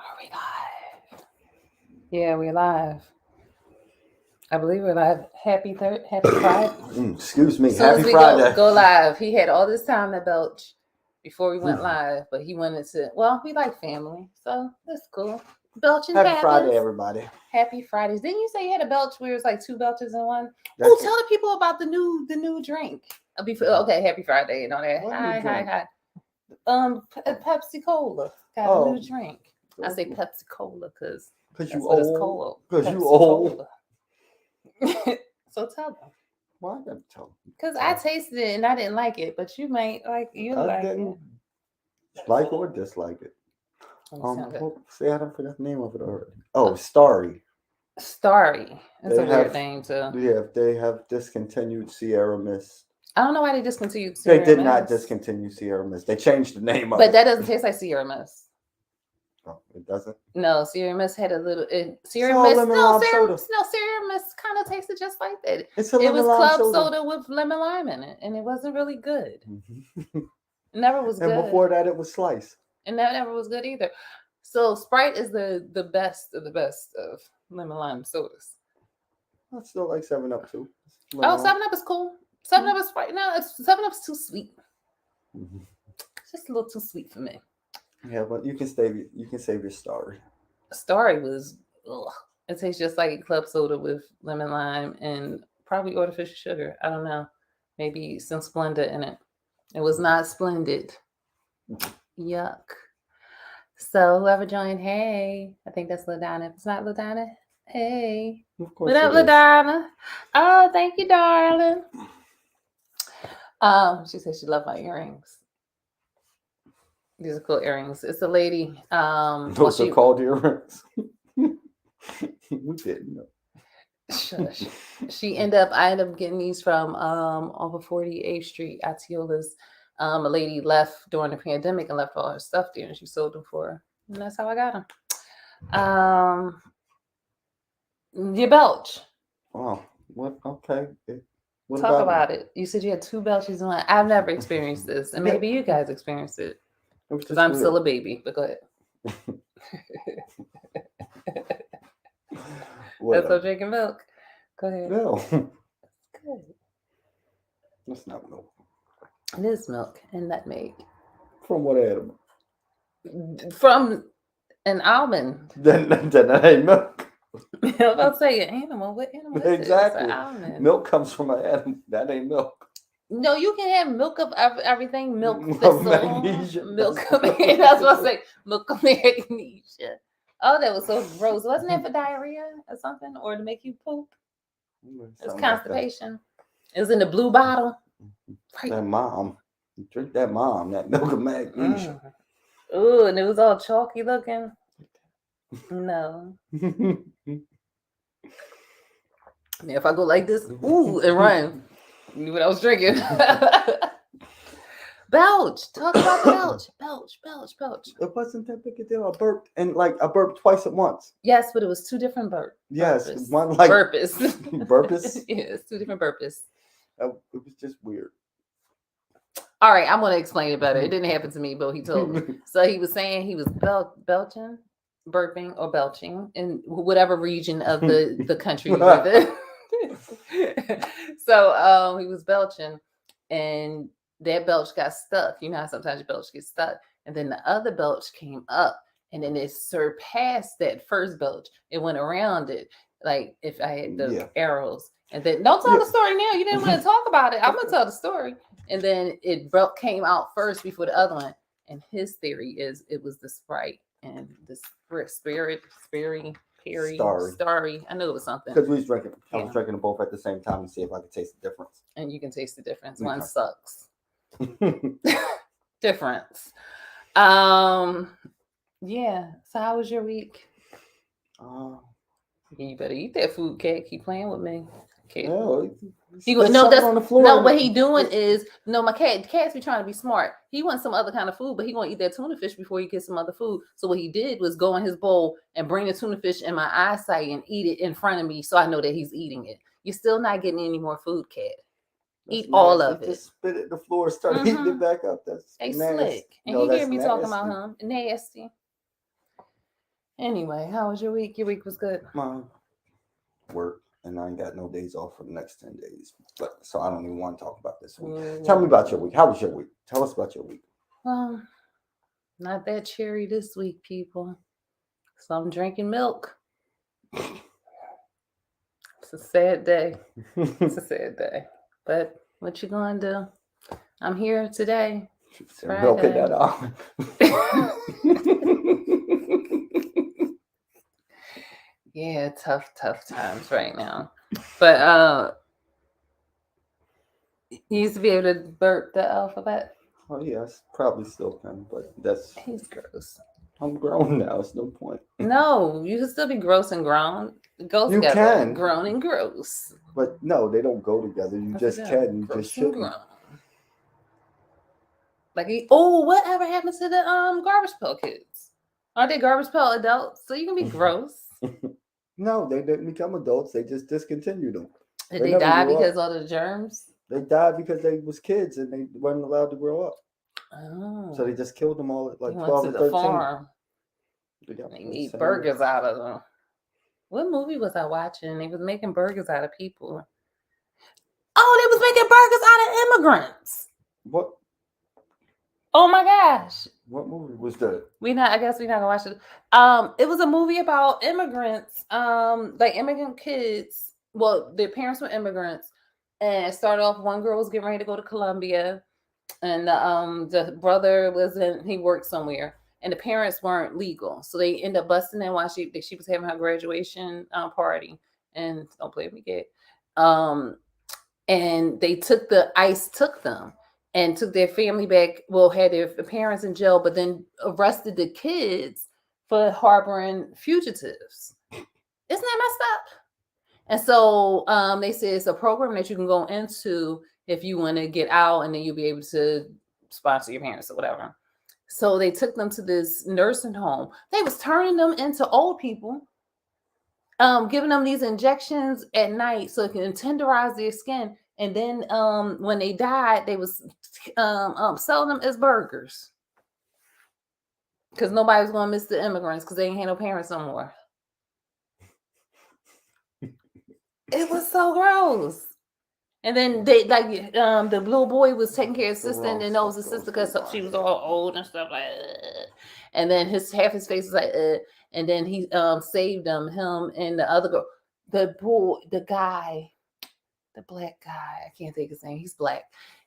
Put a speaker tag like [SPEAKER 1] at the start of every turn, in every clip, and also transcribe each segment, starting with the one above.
[SPEAKER 1] Are we live? Yeah, we're live. I believe we're live. Happy Friday.
[SPEAKER 2] Excuse me.
[SPEAKER 1] As soon
[SPEAKER 2] Happy
[SPEAKER 1] as we
[SPEAKER 2] Friday.
[SPEAKER 1] go live, he had all this time to belch before we went live, but he wanted to. Well, we like family, so that's cool. Belching
[SPEAKER 2] Happy
[SPEAKER 1] happens.
[SPEAKER 2] Friday, everybody.
[SPEAKER 1] Happy Fridays. Didn't you say you had a belch where it was like two belches in one? Oh, tell the people about the new drink. Okay, Happy Friday and all that. Hi. Pepsi Cola got a new drink. I say Pepsi Cola because
[SPEAKER 2] you old. Because you
[SPEAKER 1] old. So tell them.
[SPEAKER 2] Why I gotta tell them?
[SPEAKER 1] Because I tasted it and I didn't like it, but you might like it.
[SPEAKER 2] I didn't like or dislike it. See, I don't forget the name of it already. Oh, Starry.
[SPEAKER 1] Starry. That's a weird name too.
[SPEAKER 2] Yeah, they have discontinued Sierra Mist.
[SPEAKER 1] I don't know why they discontinued Sierra Mist.
[SPEAKER 2] They did not discontinue Sierra Mist. They changed the name of it.
[SPEAKER 1] But that doesn't taste like Sierra Mist.
[SPEAKER 2] Oh, it doesn't?
[SPEAKER 1] No, Sierra Mist had a little... Sierra Mist kind of tasted just like that. It was club soda with lemon lime in it, and it wasn't really good. It never was good.
[SPEAKER 2] And before that, it was Slice.
[SPEAKER 1] And that never was good either. So Sprite is the best of the best of lemon lime sodas.
[SPEAKER 2] I still like 7-Up too.
[SPEAKER 1] 7-Up is cool. 7-Up is Sprite. No, 7-Up's too sweet. It's just a little too sweet for me.
[SPEAKER 2] Yeah, but you can save your Starry.
[SPEAKER 1] Starry was it tastes just like club soda with lemon lime and probably artificial sugar. I don't know. Maybe some Splenda in it. It was not splendid. Yuck. So whoever joined, hey. I think that's LaDonna. If it's not LaDonna, hey. What up, LaDonna? Oh, thank you, darling. She said she loved my earrings. These are cool earrings. It's a lady.
[SPEAKER 2] Those are called earrings. We didn't know.
[SPEAKER 1] Shush. I ended up getting these from off of 48th Street, Atiola's. A lady left during the pandemic and left all her stuff there, and she sold them for her. And that's how I got them. You belch.
[SPEAKER 2] Oh, what? Okay.
[SPEAKER 1] Talk about it. You said you had two belches in one. I've never experienced this, and maybe you guys experienced it. Because I'm still a baby, but go ahead. That's so drinking milk. Go ahead.
[SPEAKER 2] No.
[SPEAKER 1] Good.
[SPEAKER 2] That's not milk.
[SPEAKER 1] It is milk and nutmeg.
[SPEAKER 2] From what animal?
[SPEAKER 1] From an almond.
[SPEAKER 2] Then that ain't milk.
[SPEAKER 1] I was about to say an animal. What animal is
[SPEAKER 2] exactly.
[SPEAKER 1] It? It's an almond.
[SPEAKER 2] Milk comes from an animal. That ain't milk.
[SPEAKER 1] No, you can have milk of everything. Milk
[SPEAKER 2] of magnesia.
[SPEAKER 1] Milk of magnesia. I was about to say milk of magnesia. Oh, that was so gross. Wasn't that for diarrhea or something? Or to make you poop? It's constipation. It was in the blue bottle.
[SPEAKER 2] Right. That mom. Drink that mom. That milk of magnesia.
[SPEAKER 1] Ooh, and it was all chalky looking. No. If I go like this, ooh, and run. You knew what I was drinking. Belch. Talk about belch. Belch.
[SPEAKER 2] It wasn't that big a deal. I burped I burped twice at once.
[SPEAKER 1] Yes, but it was two different burps.
[SPEAKER 2] Yes, one
[SPEAKER 1] burpus.
[SPEAKER 2] Burpus?
[SPEAKER 1] Yes, two different burpus.
[SPEAKER 2] It was just weird.
[SPEAKER 1] All right, I'm going to explain it better. It didn't happen to me, but he told me. So he was saying he was belching, burping, or belching in whatever region of the country you live in. So he was belching, and that belch got stuck. You know how sometimes your belch gets stuck. And then the other belch came up, and then it surpassed that first belch. It went around it, like if I had the arrows. And then, don't tell the story now. You didn't want to talk about it. I'm going to tell the story. And then it came out first before the other one. And his theory is it was the Sprite and the Starry. I knew it was something.
[SPEAKER 2] Because we was drinking. I was drinking them both at the same time to see if I could taste the difference.
[SPEAKER 1] And you can taste the difference. One sucks. Difference. Yeah. So how was your week? You better eat that food, cat. Keep playing with me. Okay.
[SPEAKER 2] No,
[SPEAKER 1] on the floor. No, what he doing is my cat's be trying to be smart. He wants some other kind of food, but he gonna eat that tuna fish before he gets some other food. So what he did was go in his bowl and bring the tuna fish in my eyesight and eat it in front of me, so I know that he's eating it. You're still not getting any more food, cat. Eat all of it.
[SPEAKER 2] Just spit it in the floor, start eating it back up. That's
[SPEAKER 1] slick. And you hear me talking about him. Nasty. Anyway, how was your week? Your week was good.
[SPEAKER 2] My work, and I ain't got no days off for the next 10 days. But so I don't even want to talk about this week. Tell me about your week. How was your week? Tell us about your week.
[SPEAKER 1] Well, not that cheery this week, people. So I'm drinking milk. It's a sad day. It's a sad day. But what you gonna do? I'm here today. It's
[SPEAKER 2] Milking
[SPEAKER 1] Friday.
[SPEAKER 2] that off.
[SPEAKER 1] Yeah, tough times right now. But you used to be able to burp the alphabet.
[SPEAKER 2] Oh yes, probably still can, but that's
[SPEAKER 1] He's gross.
[SPEAKER 2] I'm grown now. It's no point.
[SPEAKER 1] No, you can still be gross and grown. Go
[SPEAKER 2] You
[SPEAKER 1] together.
[SPEAKER 2] can.
[SPEAKER 1] Grown and gross.
[SPEAKER 2] But no, they don't go together. You just can. You
[SPEAKER 1] gross
[SPEAKER 2] just shouldn't.
[SPEAKER 1] and grown. Like, whatever happened to the Garbage Pail Kids? Aren't they Garbage Pail adults? So you can be gross.
[SPEAKER 2] No, they didn't become adults. They just discontinued them.
[SPEAKER 1] Did they die because all the germs?
[SPEAKER 2] They died because they was kids and they weren't allowed to grow up.
[SPEAKER 1] Oh.
[SPEAKER 2] So they just killed them all at like 12
[SPEAKER 1] went to
[SPEAKER 2] and
[SPEAKER 1] the
[SPEAKER 2] 13.
[SPEAKER 1] Farm.
[SPEAKER 2] Yeah,
[SPEAKER 1] They made burgers out of them. What movie was I watching? They was making burgers out of people. Oh, they was making burgers out of immigrants.
[SPEAKER 2] What?
[SPEAKER 1] Oh my gosh.
[SPEAKER 2] What movie was that?
[SPEAKER 1] I guess we're not gonna watch it. It was a movie about immigrants, like immigrant kids. Well, their parents were immigrants, and it started off one girl was getting ready to go to Columbia, and the brother he worked somewhere, and the parents weren't legal, so they end up busting in while she was having her graduation party, and don't play with me, kid. And ICE took them and took their family back. Well, had their parents in jail, but then arrested the kids for harboring fugitives. Isn't that messed up? And so they say it's a program that you can go into if you want to get out, and then you'll be able to sponsor your parents or whatever. So they took them to this nursing home. They was turning them into old people, giving them these injections at night so it can tenderize their skin. And then when they died, they was selling them as burgers. Because nobody was going to miss the immigrants because they ain't had no parents no more. It was so gross. And then they the little boy was taking care of his sister, and then knows his sister because she was all old and stuff like that. And then half his face was like, and then he saved them, him and the other girl, the black guy. I can't think of his name. He's black.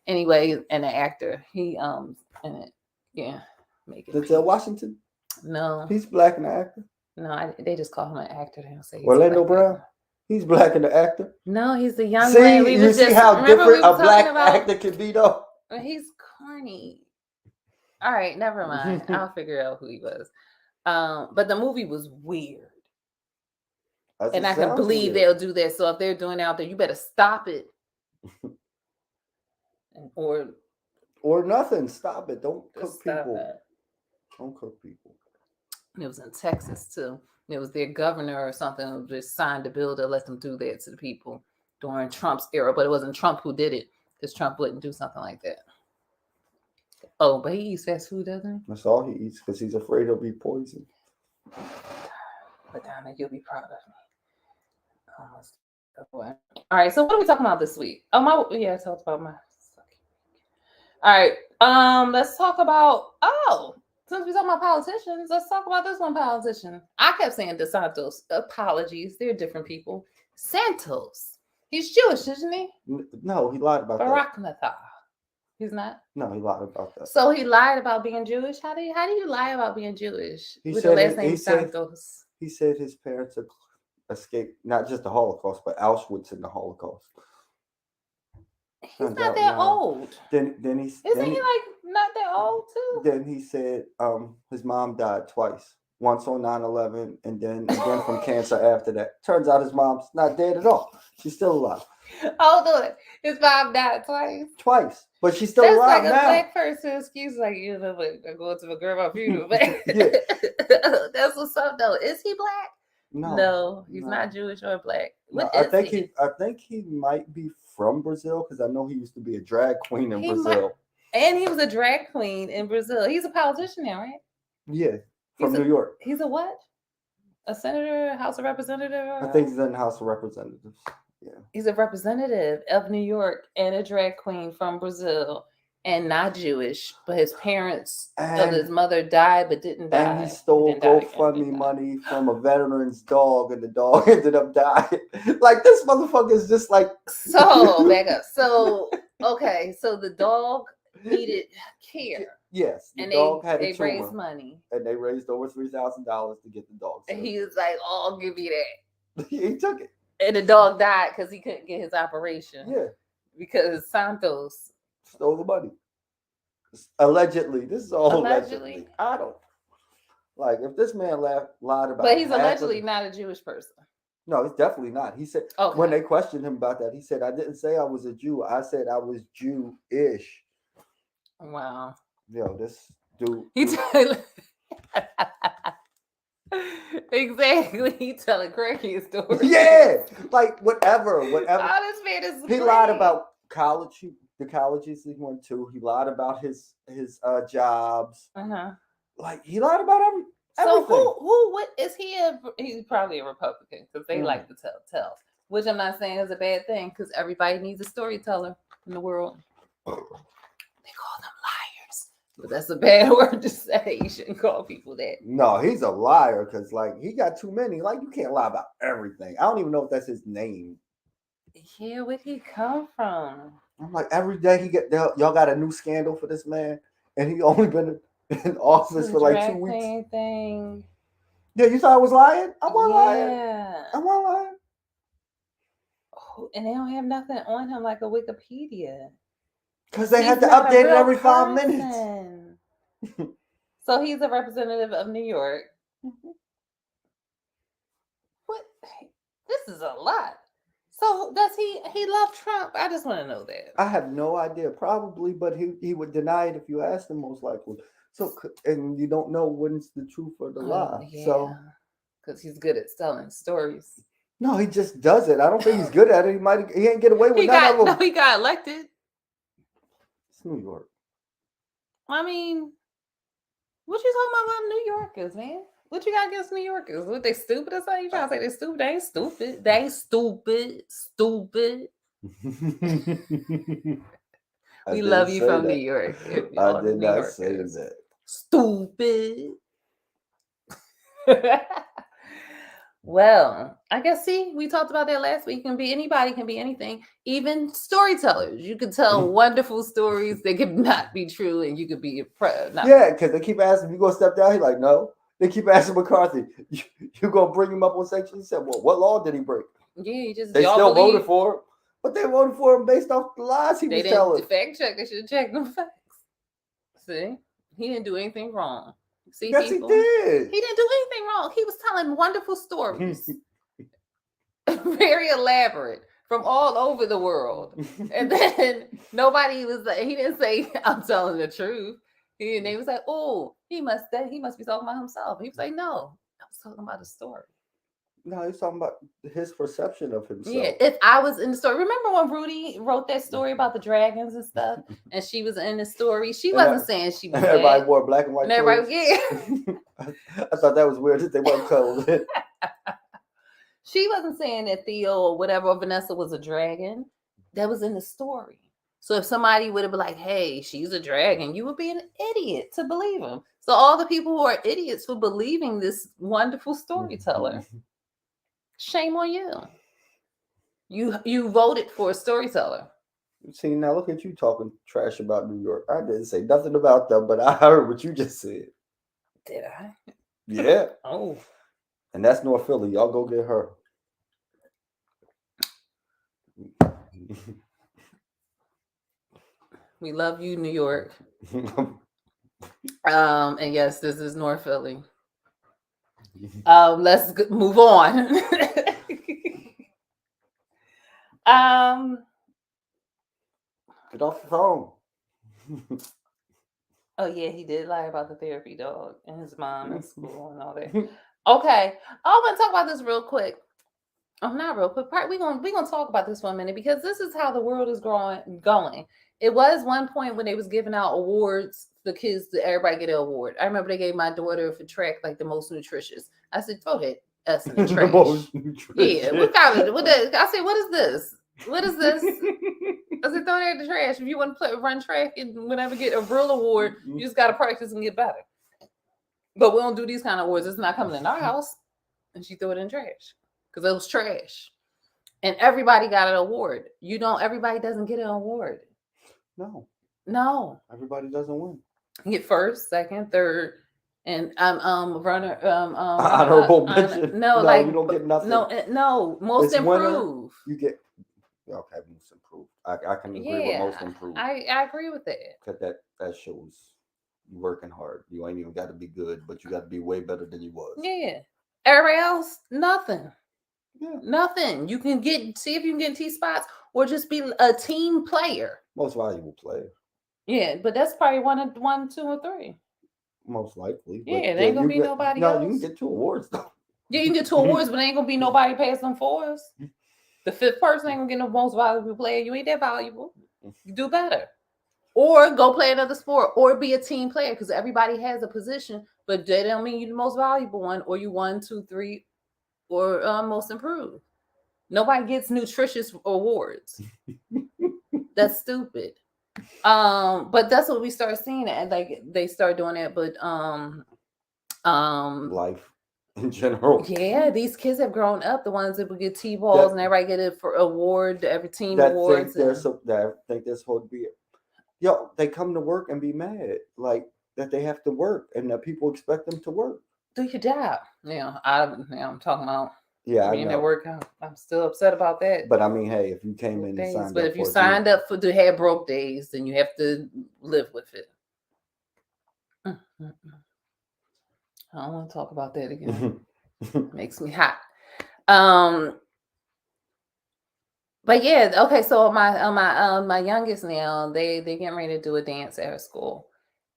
[SPEAKER 1] Anyway, and the actor. He in it. Yeah. Make it.
[SPEAKER 2] Denzel Washington?
[SPEAKER 1] No.
[SPEAKER 2] He's black and an actor?
[SPEAKER 1] No, they just call him an actor. They don't say he's
[SPEAKER 2] Orlando Brown? He's black and an actor?
[SPEAKER 1] No, he's the young
[SPEAKER 2] man. You see how different a black actor can be, though?
[SPEAKER 1] He's corny. All right, never mind. I'll figure out who he was. But the movie was weird. And I can believe they'll do that. So if they're doing it out there, you better stop it.
[SPEAKER 2] Or nothing. Stop it. Don't cook people.
[SPEAKER 1] It.
[SPEAKER 2] Don't cook people.
[SPEAKER 1] It was in Texas too. It was their governor or something who just signed a bill to let them do that to the people during Trump's era. But it wasn't Trump who did it, because Trump wouldn't do something like that. Oh, but he eats fast food, doesn't he?
[SPEAKER 2] That's all he eats because he's afraid he'll be poisoned.
[SPEAKER 1] But Donna, you'll be proud of me. All right, so what are we talking about this week? I talked about my. All right, let's talk about. Since we're talking about politicians, let's talk about this one politician. I kept saying Santos. Apologies, they're different people. Santos. He's Jewish, isn't he?
[SPEAKER 2] No, he lied about
[SPEAKER 1] that. He's not?
[SPEAKER 2] No, he lied about that.
[SPEAKER 1] So he lied about being Jewish? How do you lie about being Jewish?
[SPEAKER 2] He
[SPEAKER 1] with
[SPEAKER 2] said
[SPEAKER 1] the last name Santos.
[SPEAKER 2] He said his parents escaped not just the Holocaust, but Auschwitz in the Holocaust.
[SPEAKER 1] He's not that old.
[SPEAKER 2] Then he
[SPEAKER 1] isn't he like not that old too?
[SPEAKER 2] Then he said his mom died twice. Once on 9/11 and then again from cancer after that. Turns out his mom's not dead at all. She's still alive.
[SPEAKER 1] Hold on. His mom died twice.
[SPEAKER 2] Twice. But she's still alive now.
[SPEAKER 1] That's like a black person excuse, like, you know, like, I'm going to my grandma's funeral. That's what's up though. Is he black? No, he's not Jewish or black.
[SPEAKER 2] I think he might be from Brazil, because I know he used to be a drag queen in Brazil.
[SPEAKER 1] And he was a drag queen in Brazil. He's a politician now, right?
[SPEAKER 2] Yeah, from New York.
[SPEAKER 1] He's a what? a senator, House of Representative?
[SPEAKER 2] I think he's in the House of Representatives. Yeah.
[SPEAKER 1] He's a representative of New York and a drag queen from Brazil and not Jewish, but his parents of his
[SPEAKER 2] And
[SPEAKER 1] mother died but didn't die.
[SPEAKER 2] and he stole
[SPEAKER 1] Didn't die again,
[SPEAKER 2] GoFundMe
[SPEAKER 1] didn't die.
[SPEAKER 2] money from a veteran's dog, and the dog ended up dying. Like, this motherfucker is just like.
[SPEAKER 1] So back up. So okay, so the dog needed care.
[SPEAKER 2] Yes, the
[SPEAKER 1] And
[SPEAKER 2] dog had
[SPEAKER 1] they
[SPEAKER 2] a tumor,
[SPEAKER 1] raised money.
[SPEAKER 2] and they raised over $3,000 to get the dog.
[SPEAKER 1] And he was like, "Oh, I'll give you that."
[SPEAKER 2] He took it.
[SPEAKER 1] And the dog died because he couldn't get his operation.
[SPEAKER 2] Yeah,
[SPEAKER 1] Because Santos
[SPEAKER 2] stole the money. Allegedly, this is all
[SPEAKER 1] Allegedly?
[SPEAKER 2] allegedly. I don't like if this man lied about.
[SPEAKER 1] But he's
[SPEAKER 2] half of
[SPEAKER 1] allegedly
[SPEAKER 2] it-
[SPEAKER 1] not a Jewish person.
[SPEAKER 2] No, he's definitely not. He said
[SPEAKER 1] Okay.
[SPEAKER 2] when they questioned him about that, he said, "I didn't say I was a Jew. I said I was Jewish."
[SPEAKER 1] Wow.
[SPEAKER 2] Yo, this dude.
[SPEAKER 1] He tell exactly. He telling cracky stories.
[SPEAKER 2] Yeah, like whatever.
[SPEAKER 1] Oh, this man is
[SPEAKER 2] He lied about college. The colleges he went to. He lied about his jobs.
[SPEAKER 1] Uh-huh.
[SPEAKER 2] Like, he lied about everything.
[SPEAKER 1] So what is he? He's probably a Republican because they
[SPEAKER 2] Mm.
[SPEAKER 1] like to tell, which I'm not saying is a bad thing because everybody needs a storyteller in the world. They call them liars, but that's a bad word to say. You shouldn't call people that.
[SPEAKER 2] No, he's a liar because like he got too many. Like, you can't lie about everything. I don't even know if that's his name.
[SPEAKER 1] Yeah, where'd he come from?
[SPEAKER 2] I'm like, every day y'all got a new scandal for this man, and he only been in office for like 2 weeks.
[SPEAKER 1] Thing.
[SPEAKER 2] Yeah, you thought I was lying? I wasn't lying.
[SPEAKER 1] Yeah.
[SPEAKER 2] I wasn't lying.
[SPEAKER 1] Oh, and they don't have nothing on him like a Wikipedia.
[SPEAKER 2] Because they had
[SPEAKER 1] He's
[SPEAKER 2] to
[SPEAKER 1] not a
[SPEAKER 2] update it
[SPEAKER 1] real
[SPEAKER 2] every 5 minutes.
[SPEAKER 1] person. So he's a representative of New York. What? This is a lot. So does he love Trump? I just want to know that.
[SPEAKER 2] I have no idea. Probably, but he would deny it if you asked him, most likely. So, and you don't know when's the truth or the lie.
[SPEAKER 1] Yeah,
[SPEAKER 2] So,
[SPEAKER 1] because he's good at telling stories.
[SPEAKER 2] no, he just does it. I don't think he's good at it. He ain't get away with none of them.
[SPEAKER 1] He got elected.
[SPEAKER 2] It's New York.
[SPEAKER 1] I mean, what you talking about New Yorkers, man? What you got against New Yorkers? What, they stupid or something? You trying to say they stupid? They ain't stupid. They ain't stupid. Stupid. We love you from New York.
[SPEAKER 2] I did not say that.
[SPEAKER 1] Stupid. Well, I guess, see, we talked about that last week. Anybody can be anything, even storytellers. You can tell wonderful stories that could not be true, and you could be
[SPEAKER 2] Yeah, because they keep asking, you gonna step down? He's like, no. They keep asking McCarthy, you gonna bring him up on section? He said, well, what law did he break?
[SPEAKER 1] Yeah,
[SPEAKER 2] they still voted for him, but they voted for him based off the lies he was telling.
[SPEAKER 1] They didn't fact check. They should have checked them facts. See, he didn't do anything wrong. See,
[SPEAKER 2] yes,
[SPEAKER 1] people?
[SPEAKER 2] He did.
[SPEAKER 1] He didn't do anything wrong. He was telling wonderful stories, very elaborate, from all over the world. And then nobody was like, he didn't say, "I'm telling the truth." They was like, "Oh, he must be talking about himself." He was like, "No, I was talking about a story."
[SPEAKER 2] No, he's talking about his perception of himself.
[SPEAKER 1] Yeah, if I was in the story, remember when Rudy wrote that story about the dragons and stuff, and she was in the story? She wasn't saying she was.
[SPEAKER 2] Everybody wore black and white.
[SPEAKER 1] And everybody,
[SPEAKER 2] yeah. I thought that was weird that they weren't colored.
[SPEAKER 1] She wasn't saying that Theo or whatever, or Vanessa was a dragon. That was in the story. So if somebody would have been like, "Hey, she's a dragon," you would be an idiot to believe him. So all the people who are idiots for believing this wonderful storyteller. Shame on you. You voted for a storyteller.
[SPEAKER 2] See, now look at you talking trash about New York. I didn't say nothing about them, but I heard what you just said.
[SPEAKER 1] Did I?
[SPEAKER 2] Yeah.
[SPEAKER 1] Oh.
[SPEAKER 2] And that's North Philly. Y'all go get her.
[SPEAKER 1] We love you, New York. And yes, this is North Philly. Let's move on.
[SPEAKER 2] Get off the phone.
[SPEAKER 1] Oh yeah, he did lie about the therapy dog and his mom and school and all that. Okay, I want to talk about this real quick. Oh, not real quick. We're gonna talk about this for a minute because this is how the world is going. It was one point when they was giving out awards for kids to everybody get an award. I remember they gave my daughter for track like the most nutritious. I said, vote it. us in the
[SPEAKER 2] The
[SPEAKER 1] trash.
[SPEAKER 2] most
[SPEAKER 1] Yeah,
[SPEAKER 2] nutritious.
[SPEAKER 1] what kind of what that, I said, what is this? What is this? I said, throw that in the trash. If you want to run track and whenever get a real award, you just gotta practice and get better. But we don't do these kind of awards. It's not coming in our house. And she threw it in trash. Because it was trash. And everybody got an award. Everybody doesn't get an award.
[SPEAKER 2] No, everybody doesn't win.
[SPEAKER 1] You get first, second, third, and runner
[SPEAKER 2] Honorable mention.
[SPEAKER 1] no,
[SPEAKER 2] No,
[SPEAKER 1] like
[SPEAKER 2] you don't get nothing.
[SPEAKER 1] no, most
[SPEAKER 2] It's winner.
[SPEAKER 1] improved.
[SPEAKER 2] You get okay, most improved. I can agree with most improved.
[SPEAKER 1] I agree with that.
[SPEAKER 2] Cause that shows you working hard. You ain't even got to be good, but you got to be way better than you was.
[SPEAKER 1] Yeah. Everybody else, nothing.
[SPEAKER 2] Yeah.
[SPEAKER 1] Nothing. You can see if you can get T spots or just be a team player.
[SPEAKER 2] Most valuable player.
[SPEAKER 1] Yeah, but that's probably one, 2, or 3.
[SPEAKER 2] Most likely.
[SPEAKER 1] Yeah, it ain't gonna be nobody else.
[SPEAKER 2] No, you can get 2 awards though.
[SPEAKER 1] Yeah, you can get 2 awards, but it ain't gonna be nobody passing 4s. The 5th person ain't gonna get no most valuable player. You ain't that valuable. You do better. Or go play another sport or be a team player because everybody has a position, but that don't mean you're the most valuable one or you 1, 2, 3 or most improved. Nobody gets nutritious awards. That's stupid. But that's what we start seeing, and like they start doing it. But
[SPEAKER 2] life in general.
[SPEAKER 1] Yeah, these kids have grown up. The ones that would get T-balls and everybody get it for award, every team awards.
[SPEAKER 2] That think they're supposed to be. Yo, they come to work and be mad like that they have to work and that people expect them to work.
[SPEAKER 1] Do your job. I'm talking about.
[SPEAKER 2] Yeah,
[SPEAKER 1] I mean, at work, I'm still upset about that.
[SPEAKER 2] But I mean, hey, if you came in and signed up,
[SPEAKER 1] but if you signed up to have broke days, then you have to live with it. I don't want to talk about that again. Makes me hot. But yeah, okay. So my youngest now, they getting ready to do a dance at her school.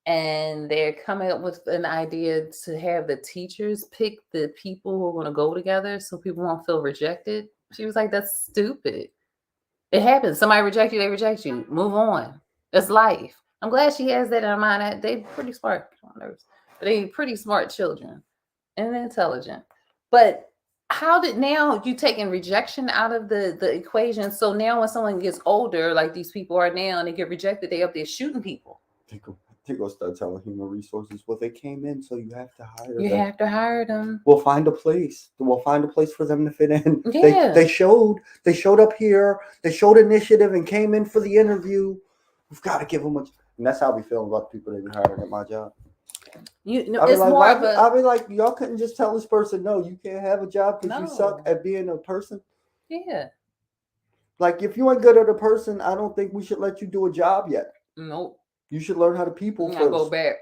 [SPEAKER 1] And they're coming up with an idea to have the teachers pick the people who are going to go together so people won't feel rejected. She was like, that's stupid. It happens. Somebody reject you, they reject you. Move on. That's life. I'm glad she has that in her mind. They're pretty smart. They're pretty smart children and intelligent. But how did now you taking rejection out of the equation? So now when someone gets older, like these people are now, and they get rejected, they up there shooting people.
[SPEAKER 2] They're going to start telling human resources, well, they came in, so you have to hire them.
[SPEAKER 1] You have to hire them.
[SPEAKER 2] We'll find a place. We'll find a place for them to fit in.
[SPEAKER 1] Yeah.
[SPEAKER 2] They showed up here. They showed initiative and came in for the interview. We've got to give them and that's how we feel about the people that we hired at my job. I'll be like, y'all couldn't just tell this person, no, you can't have a job because you suck at being a person.
[SPEAKER 1] Yeah.
[SPEAKER 2] Like, if you ain't good at a person, I don't think we should let you do a job yet.
[SPEAKER 1] Nope.
[SPEAKER 2] You should learn how to people first.
[SPEAKER 1] Go back.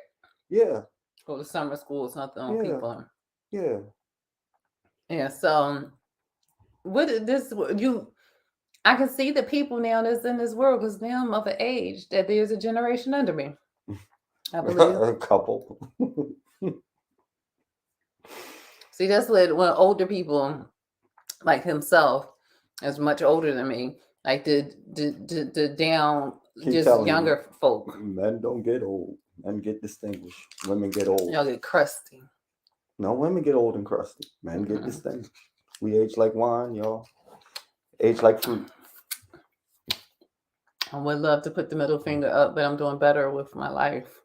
[SPEAKER 2] Yeah.
[SPEAKER 1] Go to summer school. It's nothing on people.
[SPEAKER 2] Yeah.
[SPEAKER 1] Yeah. So, what is this? I can see the people now that's in this world because now I'm of an age that there's a generation under me. I believe
[SPEAKER 2] a couple.
[SPEAKER 1] See, that's when older people like himself is much older than me. Like the down. Just younger folk.
[SPEAKER 2] Men don't get old. Men get distinguished. Women get old.
[SPEAKER 1] Y'all get crusty.
[SPEAKER 2] No, women get old and crusty. Men get distinguished. We age like wine, y'all. Age like fruit.
[SPEAKER 1] I would love to put the middle finger up, but I'm doing better with my life.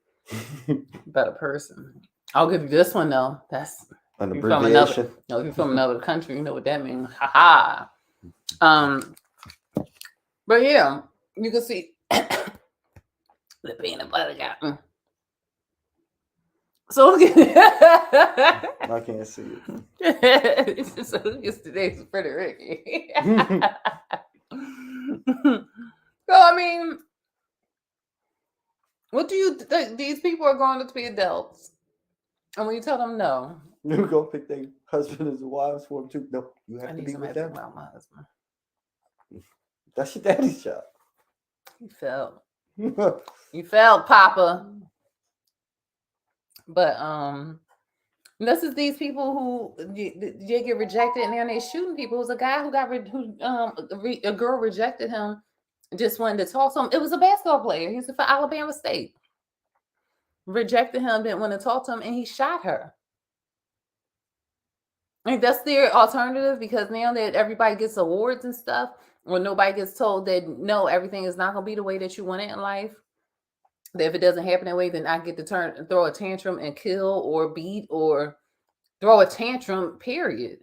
[SPEAKER 1] Better person. I'll give you this one though. That's
[SPEAKER 2] an abbreviation.
[SPEAKER 1] If you're from another country, you know what that means. Ha ha. But yeah, you can see the peanut butter guy. So
[SPEAKER 2] I can't see it.
[SPEAKER 1] So yesterday's pretty Ricky. So I mean, what do you think? These people are going to be adults, and when you tell them no,
[SPEAKER 2] you go pick their husband as a wives for them too. No, you have to be with them.
[SPEAKER 1] About my husband.
[SPEAKER 2] That's your daddy's job.
[SPEAKER 1] You felt. You felt, Papa. But this is these people who they get rejected and then they shooting people. It was a guy who a girl rejected him, just wanted to talk to him. It was a basketball player. He was for Alabama State. Rejected him, didn't want to talk to him, and he shot her. And that's their alternative because now that everybody gets awards and stuff, or nobody gets told that no, everything is not going to be the way that you want it in life. That if it doesn't happen that way, then I get to throw a tantrum and kill or beat or throw a tantrum. Period.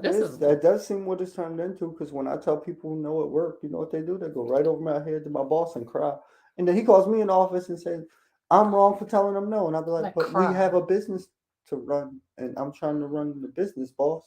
[SPEAKER 1] This is
[SPEAKER 2] That does seem what it's turned into. Because when I tell people who know at work, you know what they do? They go right over my head to my boss and cry. And then he calls me in the office and says, "I'm wrong for telling them no." And I'll be like, "But we
[SPEAKER 1] cry.
[SPEAKER 2] have a business to run, and I'm trying to run the business, boss."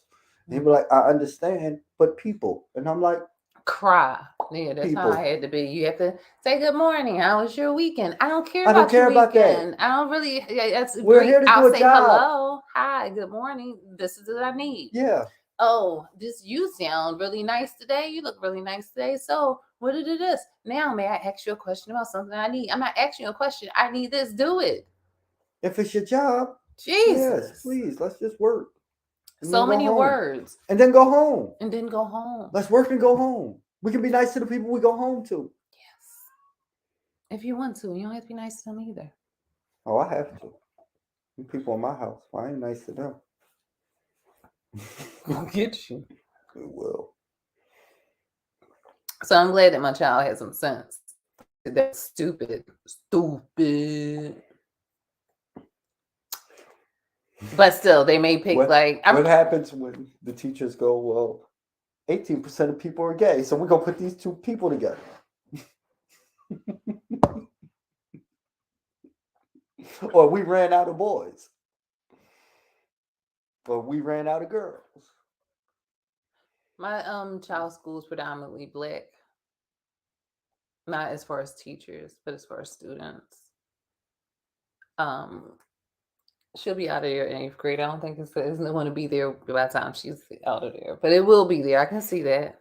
[SPEAKER 2] And he'd be like, "I understand, but people." And I'm like,
[SPEAKER 1] Cry. Yeah, that's how
[SPEAKER 2] people.
[SPEAKER 1] I had to be. You have to say good morning. How was your weekend? I don't care
[SPEAKER 2] I don't
[SPEAKER 1] about your
[SPEAKER 2] care about that.
[SPEAKER 1] weekend. I don't really. That's
[SPEAKER 2] We're
[SPEAKER 1] great.
[SPEAKER 2] here to do
[SPEAKER 1] I'll
[SPEAKER 2] a
[SPEAKER 1] say
[SPEAKER 2] job.
[SPEAKER 1] hello, hi, good morning. This is what I need.
[SPEAKER 2] Yeah.
[SPEAKER 1] Oh, this you sound really nice today. You look really nice today. So what did it is? Now may I ask you a question about something I need? I'm not asking you a question. I need this. Do it.
[SPEAKER 2] If it's your job, yes,
[SPEAKER 1] Jesus.
[SPEAKER 2] please, let's just work. And
[SPEAKER 1] So
[SPEAKER 2] then go
[SPEAKER 1] many
[SPEAKER 2] home.
[SPEAKER 1] words.
[SPEAKER 2] And then go home.
[SPEAKER 1] And then go home.
[SPEAKER 2] Let's work and go home. We can be nice to the people we go home to.
[SPEAKER 1] Yes. If you want to, you don't have to be nice to them either.
[SPEAKER 2] Oh, I have to. The people in my house, I ain't nice to them.
[SPEAKER 1] I'll get you.
[SPEAKER 2] It will.
[SPEAKER 1] So I'm glad that my child has some sense. That's stupid. Stupid. But still, they may pick
[SPEAKER 2] what happens when the teachers go, well, 18% of people are gay, so we're going to put these two people together. Or we ran out of boys. Or we ran out of girls.
[SPEAKER 1] My child's school is predominantly Black. Not as far as teachers, but as far as students. She'll be out of there in 8th grade. I don't think it's going to be there by the time she's out of there, but it will be there. I can see that.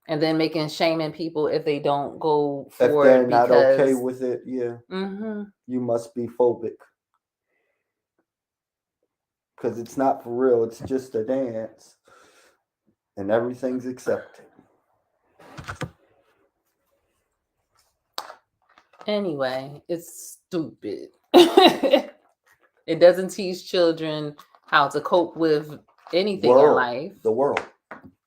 [SPEAKER 1] And then shaming people if they don't go for
[SPEAKER 2] if they're not okay with it, yeah.
[SPEAKER 1] Mm-hmm.
[SPEAKER 2] You must be phobic. Because it's not for real. It's just a dance. And everything's accepted.
[SPEAKER 1] Anyway, it's stupid. It doesn't teach children how to cope with anything in life.
[SPEAKER 2] The world.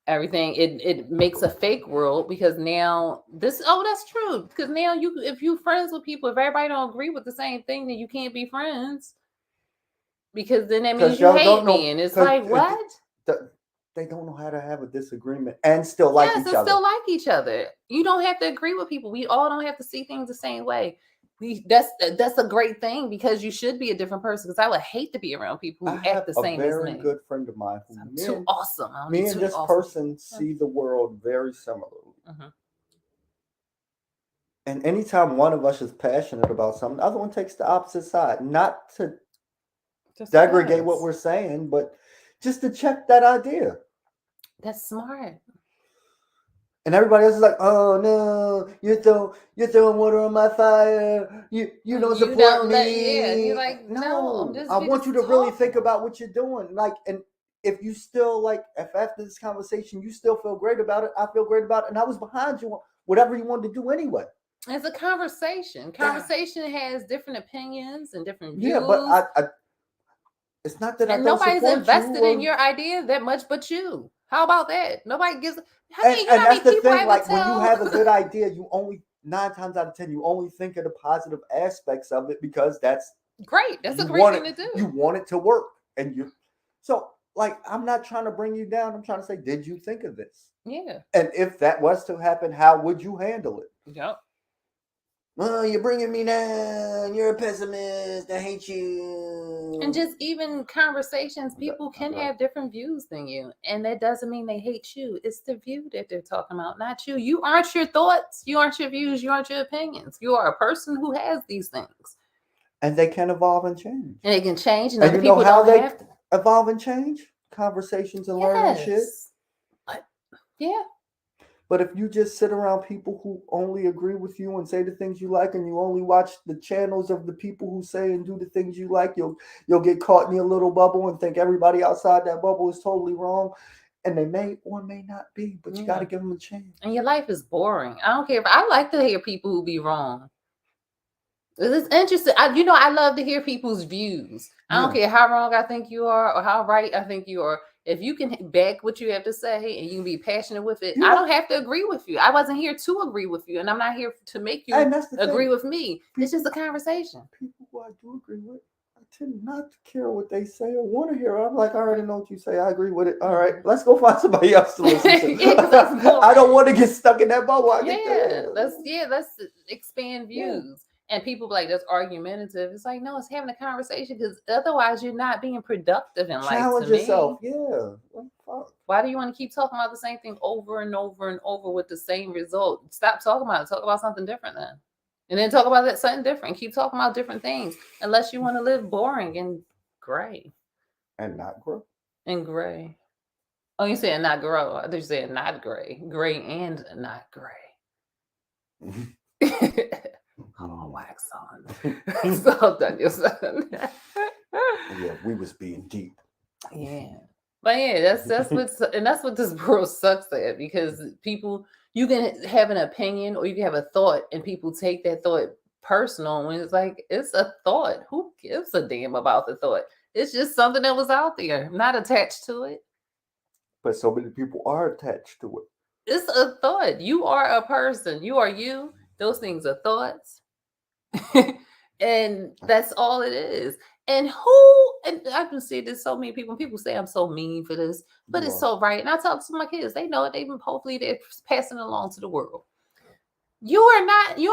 [SPEAKER 1] Everything. It makes a fake world because now that's true. Because now if you friends with people, if everybody don't agree with the same thing, then you can't be friends. Because then that means you hate me. And it's like, what?
[SPEAKER 2] They don't know how to have a disagreement and still like each other.
[SPEAKER 1] Still like each other. You don't have to agree with people. We all don't have to see things the same way. That's a great thing because you should be a different person. Because I would hate to be around people who act the same as me.
[SPEAKER 2] A very good friend of mine who
[SPEAKER 1] too awesome.
[SPEAKER 2] Me and this person see the world very similarly. Mm-hmm. And anytime one of us is passionate about something, the other one takes the opposite side. Not to degrade what we're saying, but just to check that idea.
[SPEAKER 1] That's smart.
[SPEAKER 2] And everybody else is like, "Oh no, you're throwing water on my fire. You don't support me."
[SPEAKER 1] Yeah, and you're like, no,
[SPEAKER 2] I want you to really think about what you're doing. Like, and if you still if after this conversation you still feel great about it, I feel great about it, and I was behind you on whatever you wanted to do anyway.
[SPEAKER 1] It's a conversation. Conversation has different opinions and different views.
[SPEAKER 2] Yeah, but I it's not that I don't support you.
[SPEAKER 1] Nobody's invested in your idea that much but you. How about that? Nobody gives.
[SPEAKER 2] And that's the thing. Like when you have a good idea, you only 9 times out of 10 you only think of the positive aspects of it because that's
[SPEAKER 1] great. That's a great thing to do.
[SPEAKER 2] You want it to work, and you. So I'm not trying to bring you down. I'm trying to say, did you think of this?
[SPEAKER 1] Yeah.
[SPEAKER 2] And if that was to happen, how would you handle it?
[SPEAKER 1] Yep.
[SPEAKER 2] Oh, you're bringing me down. You're a pessimist. I hate you.
[SPEAKER 1] And just even conversations, people can have different views than you. And that doesn't mean they hate you. It's the view that they're talking about, not you. You aren't your thoughts. You aren't your views. You aren't your opinions. You are a person who has these things.
[SPEAKER 2] And they can evolve and change.
[SPEAKER 1] And they can change.
[SPEAKER 2] And you know how they evolve and change? Conversations and learning shit.
[SPEAKER 1] But, yeah.
[SPEAKER 2] But if you just sit around people who only agree with you and say the things you like, and you only watch the channels of the people who say and do the things you like, you'll get caught in your little bubble and think everybody outside that bubble is totally wrong. And they may or may not be, but you got to give them a chance.
[SPEAKER 1] And your life is boring. I don't care. I like to hear people who be wrong. It's interesting. I love to hear people's views. I don't care how wrong I think you are or how right I think you are. If you can back what you have to say and you can be passionate with it, I don't have to agree with you. I wasn't here to agree with you, and I'm not here to make you agree with me. It's just a conversation.
[SPEAKER 2] People who I do agree with, I tend not to care what they say or want to hear. I'm like, I already know what you say. I agree with it. All right, let's go find somebody else to listen to.
[SPEAKER 1] Yeah,
[SPEAKER 2] I don't want to get stuck in that bubble.
[SPEAKER 1] Let's expand views. Yeah. And people be like, that's argumentative. It's like, no, it's having a conversation, because otherwise you're not being productive in life.
[SPEAKER 2] Challenge yourself. Yeah.
[SPEAKER 1] Why do you want to keep talking about the same thing over and over and over with the same result? Stop talking about it. Talk about something different then. And then talk about that something different. Keep talking about different things, unless you want to live boring and gray.
[SPEAKER 2] And not grow.
[SPEAKER 1] And gray. Oh, you saying not grow. I thought you said not gray. Gray and not gray. Come on, wax on. Stop that, your son.
[SPEAKER 2] Yeah, we was being deep.
[SPEAKER 1] Yeah. But yeah, that's what this world sucks at, because people, you can have an opinion or you can have a thought and people take that thought personal when it's like, it's a thought. Who gives a damn about the thought? It's just something that was out there. I'm not attached to it.
[SPEAKER 2] But so many people are attached to it.
[SPEAKER 1] It's a thought. You are a person. You are you. Those things are thoughts. And that's all it is. And I've been seeing this so many people. People say I'm so mean for this, but it's so right. And I talk to my kids. They know it. Hopefully they're passing it along to the world. You're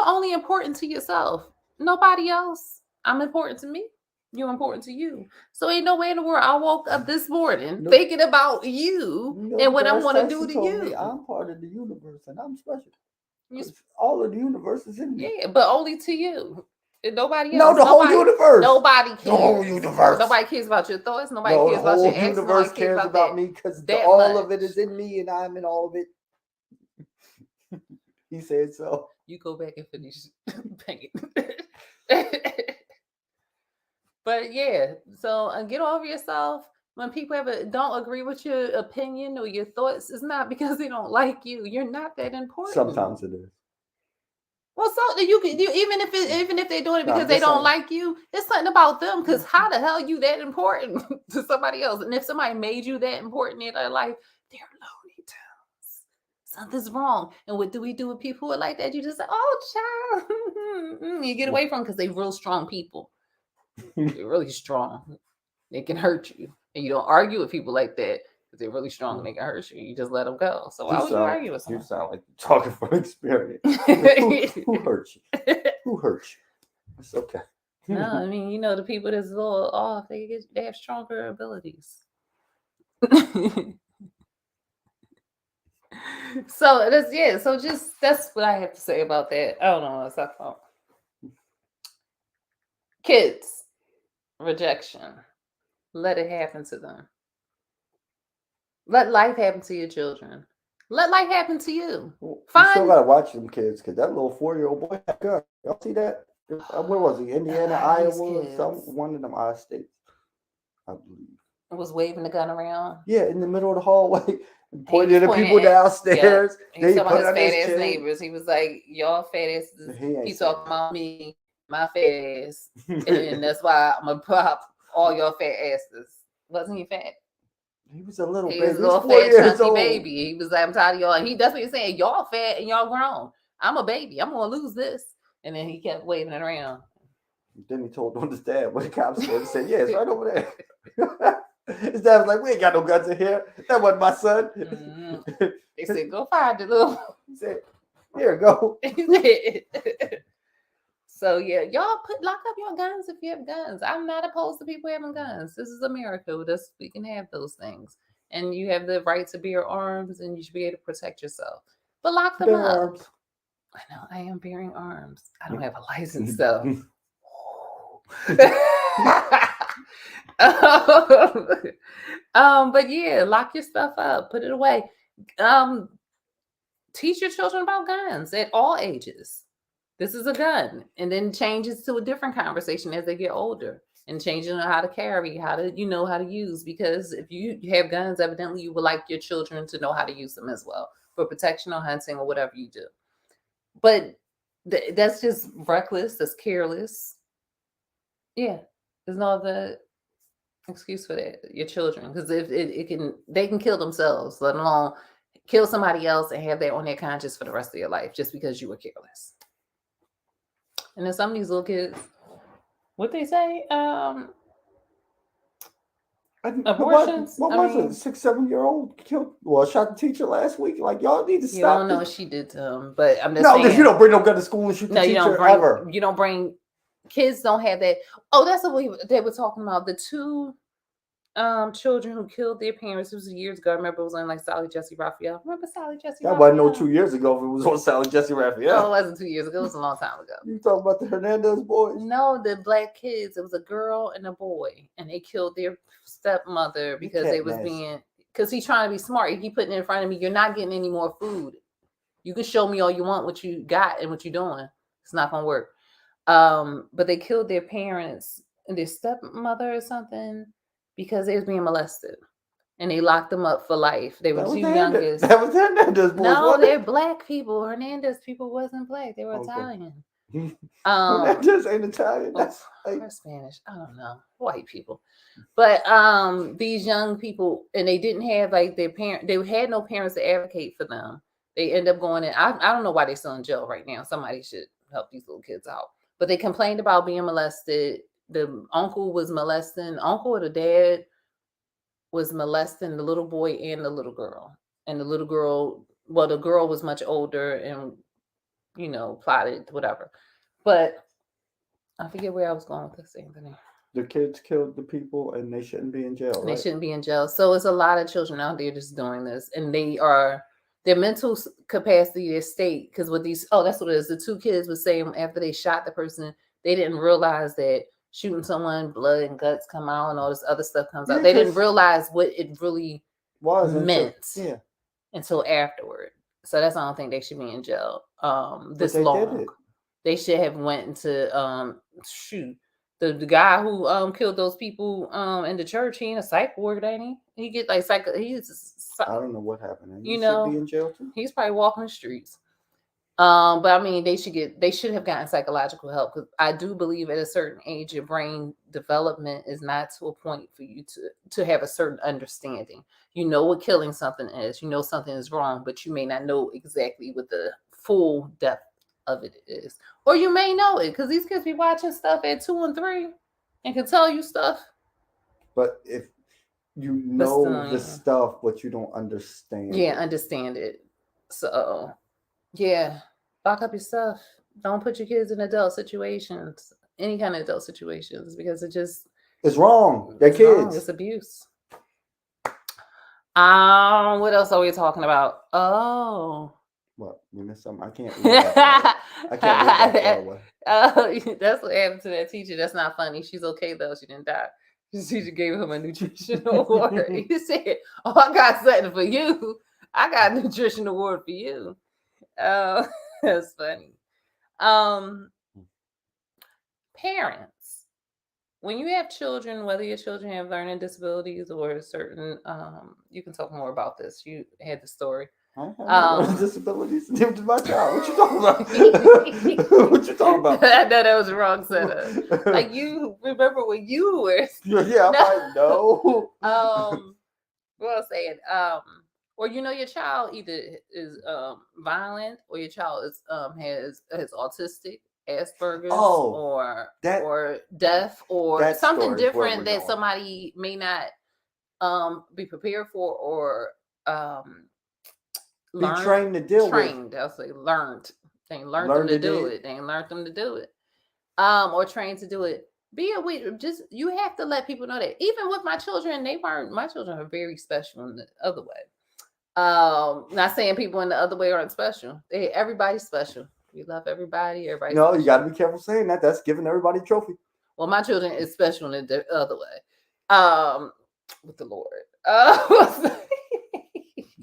[SPEAKER 1] only important to yourself. Nobody else. I'm important to me. You're important to you. So ain't no way in the world I woke up this morning thinking about you and what I want to do to you.
[SPEAKER 2] I'm part of the universe and I'm special. All of the universe is in me.
[SPEAKER 1] Yeah, but only to you. Nobody else.
[SPEAKER 2] No, the whole universe.
[SPEAKER 1] Nobody cares.
[SPEAKER 2] The whole universe.
[SPEAKER 1] Nobody cares about your thoughts. Nobody cares about your actions. The whole
[SPEAKER 2] universe cares about me, because all of it is in me and I'm in all of it. He said so.
[SPEAKER 1] You go back and finish painting. But yeah, so get over yourself. When people don't agree with your opinion or your thoughts, it's not because they don't like you. You're not that important.
[SPEAKER 2] Sometimes it is.
[SPEAKER 1] Well, so you even if they're doing it because they don't like you, it's something about them. Because how the hell you that important to somebody else? And if somebody made you that important in their life, they're Looney Tunes. Something's wrong. And what do we do with people who are like that? You just say, "Oh, child," you get away from them because they're real strong people. They're really strong. They can hurt you, and you don't argue with people like that. They're really strong and they can hurt you. You just let them go. So why would you argue with someone?
[SPEAKER 2] You sound like you're talking from experience. Who hurt you? Who hurt you? It's okay.
[SPEAKER 1] No, I mean, the people that's a little off, they have stronger abilities. So that's what I have to say about that. I don't know what that's about. Kids, rejection. Let it happen to them. Let life happen to your children. Let life happen to you.
[SPEAKER 2] You still gotta watch them kids, because that little 4-year-old boy had a gun. Y'all see that? Where was he? Indiana, Iowa, one of them odd states, I believe.
[SPEAKER 1] Was waving the gun around.
[SPEAKER 2] Yeah, in the middle of the hallway, pointing at people downstairs.
[SPEAKER 1] Yeah. He was talking about his fat ass neighbors. He was like, "Y'all fat asses." He talking about me, my fat ass, and that's why I'm gonna pop all y'all fat asses. Wasn't he fat?
[SPEAKER 2] He was a little baby.
[SPEAKER 1] He was a little fat, chunky baby. He was like, I'm tired of y'all. And that's what he's saying. Y'all fat and y'all grown. I'm a baby. I'm going to lose this. And then he kept waving it around.
[SPEAKER 2] Then he told on his dad when the cops came and said, yeah, it's right over there. His dad was like, we ain't got no guns in here. That wasn't my son.
[SPEAKER 1] Mm-hmm. They said, go find it, little.
[SPEAKER 2] He said, here, go.
[SPEAKER 1] So yeah, y'all lock up your guns if you have guns. I'm not opposed to people having guns. This is America. We can have those things. And you have the right to bear arms and you should be able to protect yourself. But lock them up. Arms. I know, I am bearing arms. I don't have a license though. But yeah, lock your stuff up, put it away. Teach your children about guns at all ages. This is a gun, and then changes to a different conversation as they get older, and changing how to carry, how to use. Because if you have guns, evidently you would like your children to know how to use them as well for protection or hunting or whatever you do. But That's just reckless. That's careless. Yeah, there's no other excuse for that. Your children, because if it can, they can kill themselves, let alone kill somebody else and have that on their conscience for the rest of your life just because you were careless. And then some of these little kids, what they say, abortions.
[SPEAKER 2] What
[SPEAKER 1] I
[SPEAKER 2] was it?
[SPEAKER 1] mean,
[SPEAKER 2] 6, 7 year old killed, well, shot the teacher last week. Like, y'all need to
[SPEAKER 1] you don't
[SPEAKER 2] stop
[SPEAKER 1] know what
[SPEAKER 2] this.
[SPEAKER 1] she did to him, but I'm just
[SPEAKER 2] No, because you
[SPEAKER 1] saying.
[SPEAKER 2] don't bring no gun to school and shoot the
[SPEAKER 1] No,
[SPEAKER 2] teacher ever.
[SPEAKER 1] you don't bring. Kids don't have that. Oh, that's what they were talking about. The two children who killed their parents. It was years ago. I remember it was on like Sally Jesse Raphael. Remember Sally Jesse
[SPEAKER 2] That wasn't no
[SPEAKER 1] Raphael?
[SPEAKER 2] 2 years ago if it was on Sally Jesse
[SPEAKER 1] Oh,
[SPEAKER 2] Raphael.
[SPEAKER 1] it wasn't 2 years ago. It was a long time ago.
[SPEAKER 2] You talking about the Hernandez boys?
[SPEAKER 1] No, the black kids. It was a girl and a boy, and they killed their stepmother because they was being, because he's trying to be smart. He putting it in front of me. You're not getting any more food. You can show me all you want what you got and what you're doing. It's not gonna work. But they killed their parents and their stepmother or something because they was being molested, and they locked them up for life. They were
[SPEAKER 2] That was
[SPEAKER 1] two
[SPEAKER 2] the
[SPEAKER 1] youngest.
[SPEAKER 2] That was the Hernandez boys.
[SPEAKER 1] No,
[SPEAKER 2] wasn't
[SPEAKER 1] they're
[SPEAKER 2] it?
[SPEAKER 1] black people. Hernandez people wasn't black. They were
[SPEAKER 2] Okay.
[SPEAKER 1] Italian.
[SPEAKER 2] Hernandez ain't Italian. That's like,
[SPEAKER 1] or Spanish. I don't know. White people. But these young people, and they didn't have like their parent. They had no parents to advocate for them. They end up going in. I don't know why they're still in jail right now. Somebody should help these little kids out. But they complained about being molested. The uncle was molesting. Uncle or the dad was molesting the little boy and the little girl. And the little girl, well, the girl was much older and plotted whatever. But I forget where I was going with this, Anthony.
[SPEAKER 2] the kids killed the people and they shouldn't be in jail, right?
[SPEAKER 1] They shouldn't be in jail. So it's a lot of children out there just doing this, and their mental capacity, their state, because with these, that's what it is. The two kids were saying after they shot the person, they didn't realize that shooting someone, blood and guts come out, and all this other stuff comes out. They didn't realize what it really
[SPEAKER 2] was
[SPEAKER 1] meant
[SPEAKER 2] until
[SPEAKER 1] afterward. So that's why I don't think they should be in jail this
[SPEAKER 2] they
[SPEAKER 1] long.
[SPEAKER 2] did it.
[SPEAKER 1] They should have went into the guy who killed those people in the church. He in a psych ward, ain't he? He get like I
[SPEAKER 2] don't know what happened.
[SPEAKER 1] He
[SPEAKER 2] should be in jail too.
[SPEAKER 1] He's probably walking the streets. But I mean, they should have gotten psychological help, because I do believe at a certain age your brain development is not to a point for you to have a certain understanding. You know what killing something is. You know something is wrong, but you may not know exactly what the full depth of it is. Or you may know it, because these kids be watching stuff at 2 and 3 and can tell you stuff.
[SPEAKER 2] But if you know the stuff, but you don't understand
[SPEAKER 1] understand it. So yeah, lock up your stuff. Don't put your kids in adult situations, any kind of adult situations, because
[SPEAKER 2] it's wrong. They're kids.
[SPEAKER 1] Wrong. It's abuse. What else are we talking about? Oh.
[SPEAKER 2] What? You missed something? I can't read that. I can't read that far away.
[SPEAKER 1] That's what happened to that teacher. That's not funny. She's okay though. She didn't die. The teacher gave him a nutritional award. He said, "Oh, I got something for you. I got a nutrition award for you." Oh, that's funny. Parents, when you have children, whether your children have learning disabilities or certain, you can talk more about this. You had the story.
[SPEAKER 2] I have learning disabilities. Neither did my child. What you talking about? What you talking about?
[SPEAKER 1] I know that was the wrong setup. Like, you remember when you were?
[SPEAKER 2] Yeah, I know.
[SPEAKER 1] What I was saying, or your child either is violent, or your child is has autistic, Asperger's, or deaf, or something different that somebody may not be prepared for, or
[SPEAKER 2] be trained to deal with.
[SPEAKER 1] I'll say learned. They ain't learned them to do it. They ain't learned them to do it. Or trained to do it. Be aware. Just, you have to let people know that. Even with my children, my children are very special in the other way. Not saying people in the other way aren't special. Everybody's special. We love everybody. Everybody's
[SPEAKER 2] special. You got to be careful saying that. That's giving everybody a trophy.
[SPEAKER 1] Well, my children is special in the other way. With the Lord.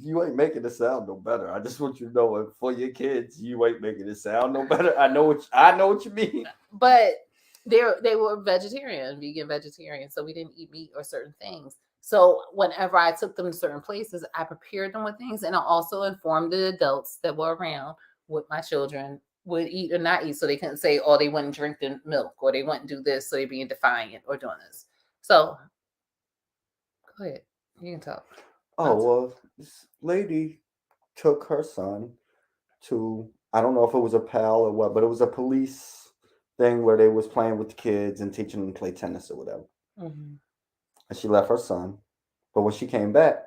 [SPEAKER 2] You ain't making it sound no better. I just want you to know, for your kids, you ain't making it sound no better. I know what you mean.
[SPEAKER 1] But they were vegan vegetarian, so we didn't eat meat or certain things. So whenever I took them to certain places, I prepared them with things, and I also informed the adults that were around what my children would eat or not eat, so they couldn't say, oh, they wouldn't drink the milk, or they wouldn't do this, so they're being defiant or doing this. So go ahead, you can talk.
[SPEAKER 2] Oh, well, this lady took her son to, I don't know if it was a pal or what, but it was a police thing where they was playing with the kids and teaching them to play tennis or whatever.
[SPEAKER 1] Mm-hmm.
[SPEAKER 2] And she left her son. But when she came back,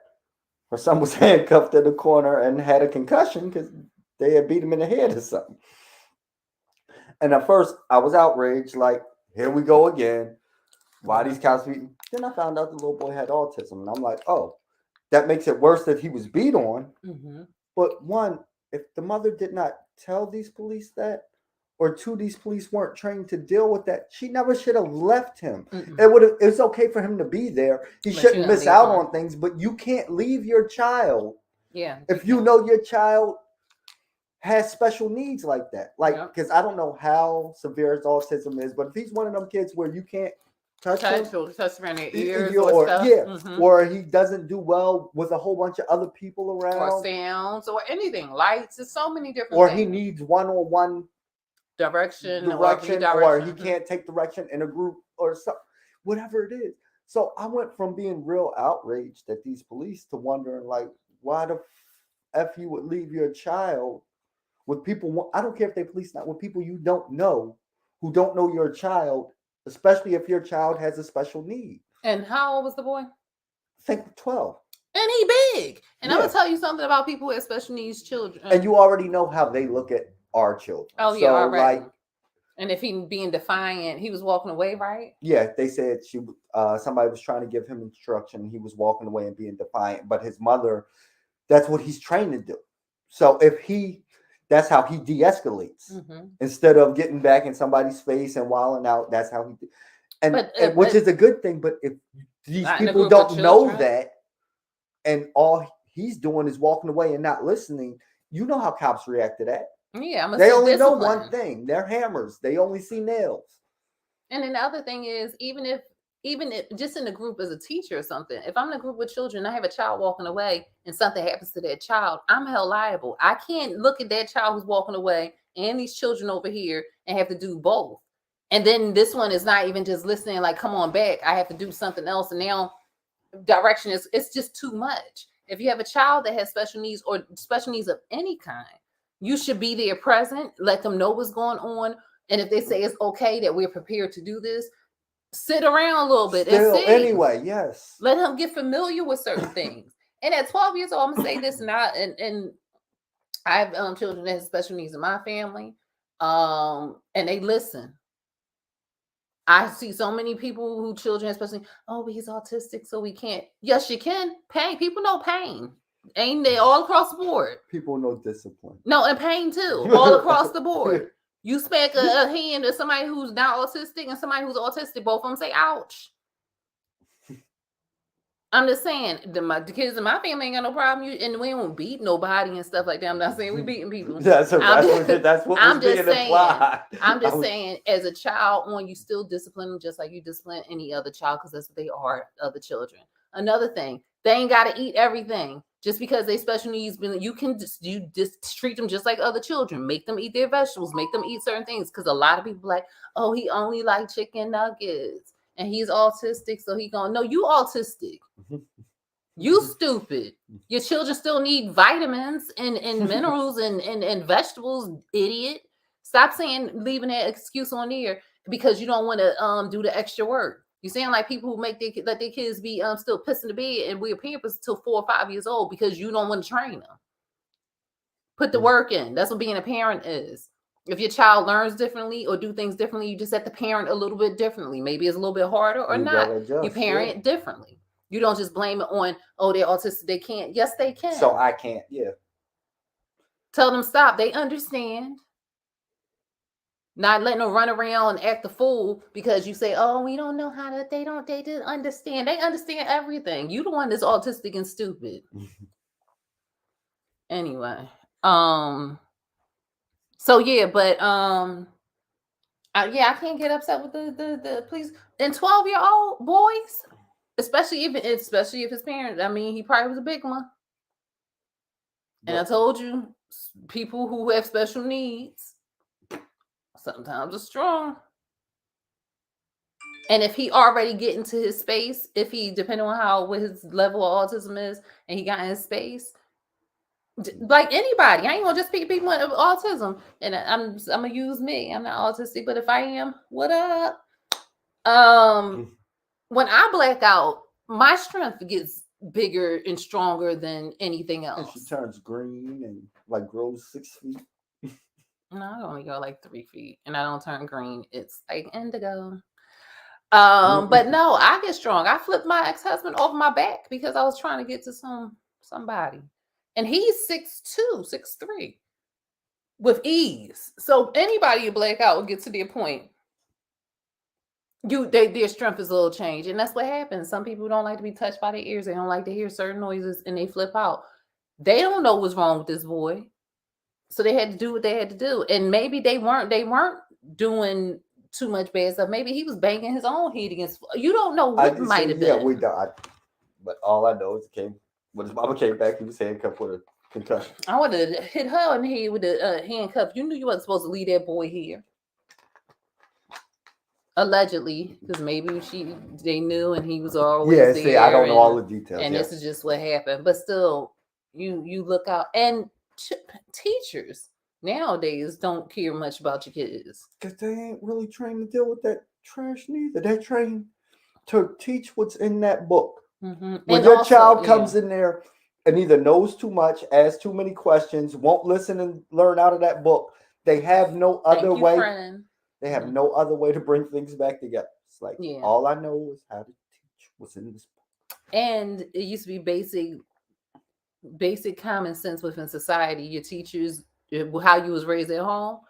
[SPEAKER 2] her son was handcuffed in the corner and had a concussion because they had beat him in the head or something. And at first, I was outraged, like, here we go again. Why these cops beating? Then I found out the little boy had autism. And I'm like, oh, that makes it worse that he was beat on.
[SPEAKER 1] Mm-hmm.
[SPEAKER 2] But one, if the mother did not tell these police that, or two, these police weren't trained to deal with that, she never should have left him. It's okay for him to be there. He shouldn't miss out on things, but you can't leave your child.
[SPEAKER 1] Yeah.
[SPEAKER 2] If you know your child has special needs like that. Like, because I don't know how severe his autism is, but if he's one of them kids where you can't touch him,
[SPEAKER 1] touch around their ears or stuff.
[SPEAKER 2] Yeah, or he doesn't do well with a whole bunch of other people around,
[SPEAKER 1] or sounds, or anything, lights. There's so many different.
[SPEAKER 2] Or
[SPEAKER 1] things.
[SPEAKER 2] he needs one-on-one
[SPEAKER 1] direction,
[SPEAKER 2] or he can't take direction in a group or something, whatever it is. So I went from being real outraged at these police to wondering, like, why the f you would leave your child with people. I don't care if they police not with people you don't know, who don't know your child, especially if your child has a special need.
[SPEAKER 1] And how old was the boy?
[SPEAKER 2] I think 12.
[SPEAKER 1] And he big. And I'm gonna tell you something about people with special needs children.
[SPEAKER 2] And you already know how they look at our children.
[SPEAKER 1] Oh yeah, already. Like, and if he being defiant, he was walking away, right?
[SPEAKER 2] Yeah, they said somebody was trying to give him instruction. He was walking away and being defiant, but his mother, that's what he's trained to do. So that's how he de-escalates. Instead of getting back in somebody's face and wilding out, that's how he, which is a good thing. But if these people don't know that, and all he's doing is walking away and not listening, you know how cops react to that.
[SPEAKER 1] Yeah,
[SPEAKER 2] they only know one thing. They're hammers. They only see nails.
[SPEAKER 1] And then the other thing is, even if just in the group as a teacher or something, if I'm in a group with children, I have a child walking away and something happens to that child, I'm held liable. I can't look at that child who's walking away and these children over here and have to do both. And then this one is not even just listening, like, come on back. I have to do something else. And now direction it's just too much. If you have a child that has special needs or special needs of any kind, you should be there present, let them know what's going on. And if they say it's okay that we're prepared to do this, sit around a little bit and see.
[SPEAKER 2] Anyway, yes.
[SPEAKER 1] Let him get familiar with certain things. And at 12 years old, I'm gonna say this, and I have children that have special needs in my family. And they listen. I see so many people who children, especially, oh, but he's autistic, so we can't. Yes, you can. Pain. People know pain. Ain't they all across the board?
[SPEAKER 2] People know discipline.
[SPEAKER 1] No, and pain too. All across the board. You smack a hand at somebody who's not autistic and somebody who's autistic, both of them say, ouch. I'm just saying, the kids in my family ain't got no problem. And we don't beat nobody and stuff like that. I'm not saying we beating people.
[SPEAKER 2] That's what I'm just saying.
[SPEAKER 1] I'm just saying, as a child, you still discipline them just like you discipline any other child, because that's what they are, other children. Another thing, they ain't got to eat everything. Just because they special needs, you just treat them just like other children. Make them eat their vegetables. Make them eat certain things. Because a lot of people like, oh, he only like chicken nuggets. And he's autistic, so he gonna, no, you autistic. You stupid. Your children still need vitamins and minerals and vegetables, idiot. Stop leaving that excuse on there because you don't want to do the extra work. You sound like people who let their kids be still pissing the bed and wear pampers till 4 or 5 years old because you don't want to train them. Put the work in. That's what being a parent is. If your child learns differently or do things differently, you just have to parent a little bit differently. Maybe it's a little bit harder or not. You parent differently. You don't just blame it on, oh, they're autistic, they can't. Yes, they can.
[SPEAKER 2] So I can't, yeah.
[SPEAKER 1] Tell them stop. They understand. Not letting them run around and act the fool because you say, oh, we don't know how to, they didn't understand. They understand everything. You the one that's autistic and stupid. Anyway. So yeah, but I can't get upset with the police. And 12-year-old boys, especially if his parents, I mean, he probably was a big one. And I told you, people who have special needs, Sometimes it's strong. And if he already get into his space, if he, depending on what his level of autism is, and he got in his space, like anybody, I ain't gonna just pick people with autism. And I'm gonna use me. I'm not autistic, but if I am, what up? When I black out, my strength gets bigger and stronger than anything else.
[SPEAKER 2] And she turns green and like grows 6 feet.
[SPEAKER 1] No, I only go like 3 feet, and I don't turn green. It's like indigo. But no, I get strong. I flipped my ex-husband over my back because I was trying to get to somebody, and he's 6'2", 6'3", with ease. So anybody you black out will get to their point. Their strength is a little changed, and that's what happens. Some people don't like to be touched by their ears. They don't like to hear certain noises, and they flip out. They don't know what's wrong with this boy, so they had to do what they had to do. And maybe they weren't doing too much bad stuff. Maybe he was banging his own head against. You don't know what might have been.
[SPEAKER 2] Yeah, we don't. But all I know is when his mama came back, he was handcuffed with a concussion.
[SPEAKER 1] I would have hit her in the head with a handcuff. You knew you wasn't supposed to leave that boy here. Allegedly, because maybe they knew, and he was always there.
[SPEAKER 2] Yeah, see, I don't know all the details.
[SPEAKER 1] And this is just what happened. But still, you look out, and teachers nowadays don't care much about your kids
[SPEAKER 2] because they ain't really trained to deal with that trash neither. They're trained to teach what's in that book.
[SPEAKER 1] Mm-hmm.
[SPEAKER 2] When your child comes in there and either knows too much, asks too many questions, won't listen and learn out of that book, they have no other way. They have no other way to bring things back together. It's like, all I know is how to teach what's in this book.
[SPEAKER 1] And it used to be basic common sense within society. Your teachers, how you was raised at home,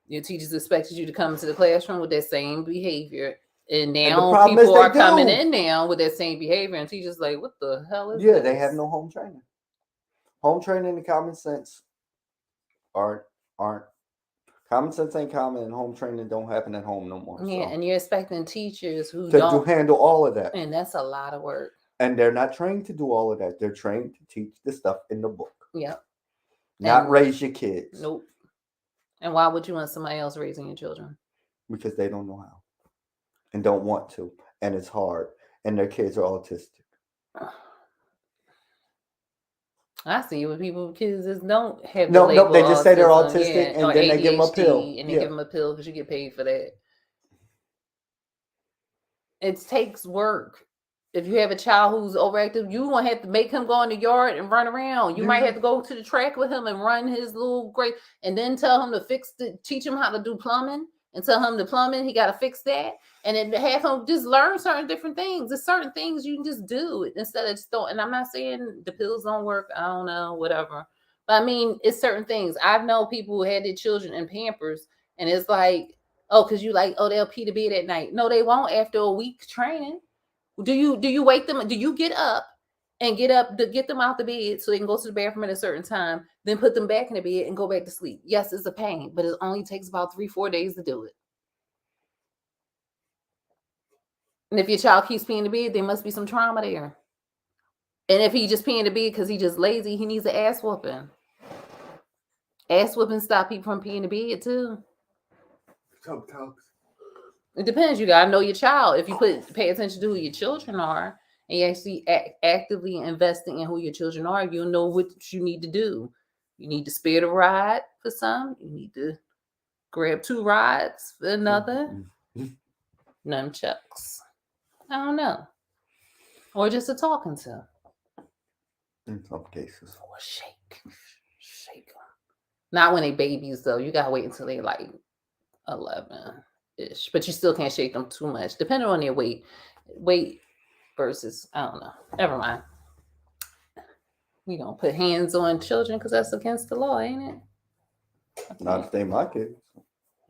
[SPEAKER 1] your teachers expected you to come into the classroom with that same behavior. And now people are coming in now with that same behavior, and teachers like, what the hell is this?
[SPEAKER 2] Yeah, they have no home training. Home training and common sense aren't. Common sense ain't common, and home training don't happen at home no more.
[SPEAKER 1] Yeah, and you're expecting teachers who
[SPEAKER 2] to handle all of that.
[SPEAKER 1] And that's a lot of work.
[SPEAKER 2] And they're not trained to do all of that. They're trained to teach the stuff in the book.
[SPEAKER 1] Yep.
[SPEAKER 2] Not raise your kids.
[SPEAKER 1] Nope. And why would you want somebody else raising your children?
[SPEAKER 2] Because they don't know how. And don't want to. And it's hard. And their kids are autistic.
[SPEAKER 1] I see with people with kids that don't have
[SPEAKER 2] no, they just say they're autistic, and then they give them a pill.
[SPEAKER 1] And they give them a pill because you get paid for that. It takes work. If you have a child who's overactive, you won't have to make him go in the yard and run around. You might have to go to the track with him and run his little great, and then tell him to teach him how to do plumbing, and tell him the plumbing, he got to fix that. And then have him just learn certain different things. There's certain things you can just do instead of just don't. And I'm not saying the pills don't work. I don't know, whatever. But I mean, it's certain things. I know people who had their children in Pampers, and it's like, because they'll pee to bed at night. No, they won't after a week training. Do you wake them? Do you get up to get them out the bed so they can go to the bathroom at a certain time, then put them back in the bed and go back to sleep? Yes, it's a pain, but it only takes about 3-4 days to do it. And if your child keeps peeing in the bed, there must be some trauma there. And if he just peeing in the bed because he's just lazy, he needs an ass whooping. Ass whooping stop people from peeing in the bed too.
[SPEAKER 2] Sometimes.
[SPEAKER 1] It depends. You gotta know your child. If you pay attention to who your children are, and you actually actively investing in who your children are, you'll know what you need to do. You need to spare the ride for some. You need to grab 2 rides for another. Nunchucks. I don't know. Or just a talking to.
[SPEAKER 2] In some cases.
[SPEAKER 1] Or shake them. Not when they babies though. You gotta wait until they like 11-ish. But you still can't shake them too much, depending on their weight. Weight versus, I don't know. Never mind. We don't put hands on children because that's against the law, ain't it?
[SPEAKER 2] Not if they my kids.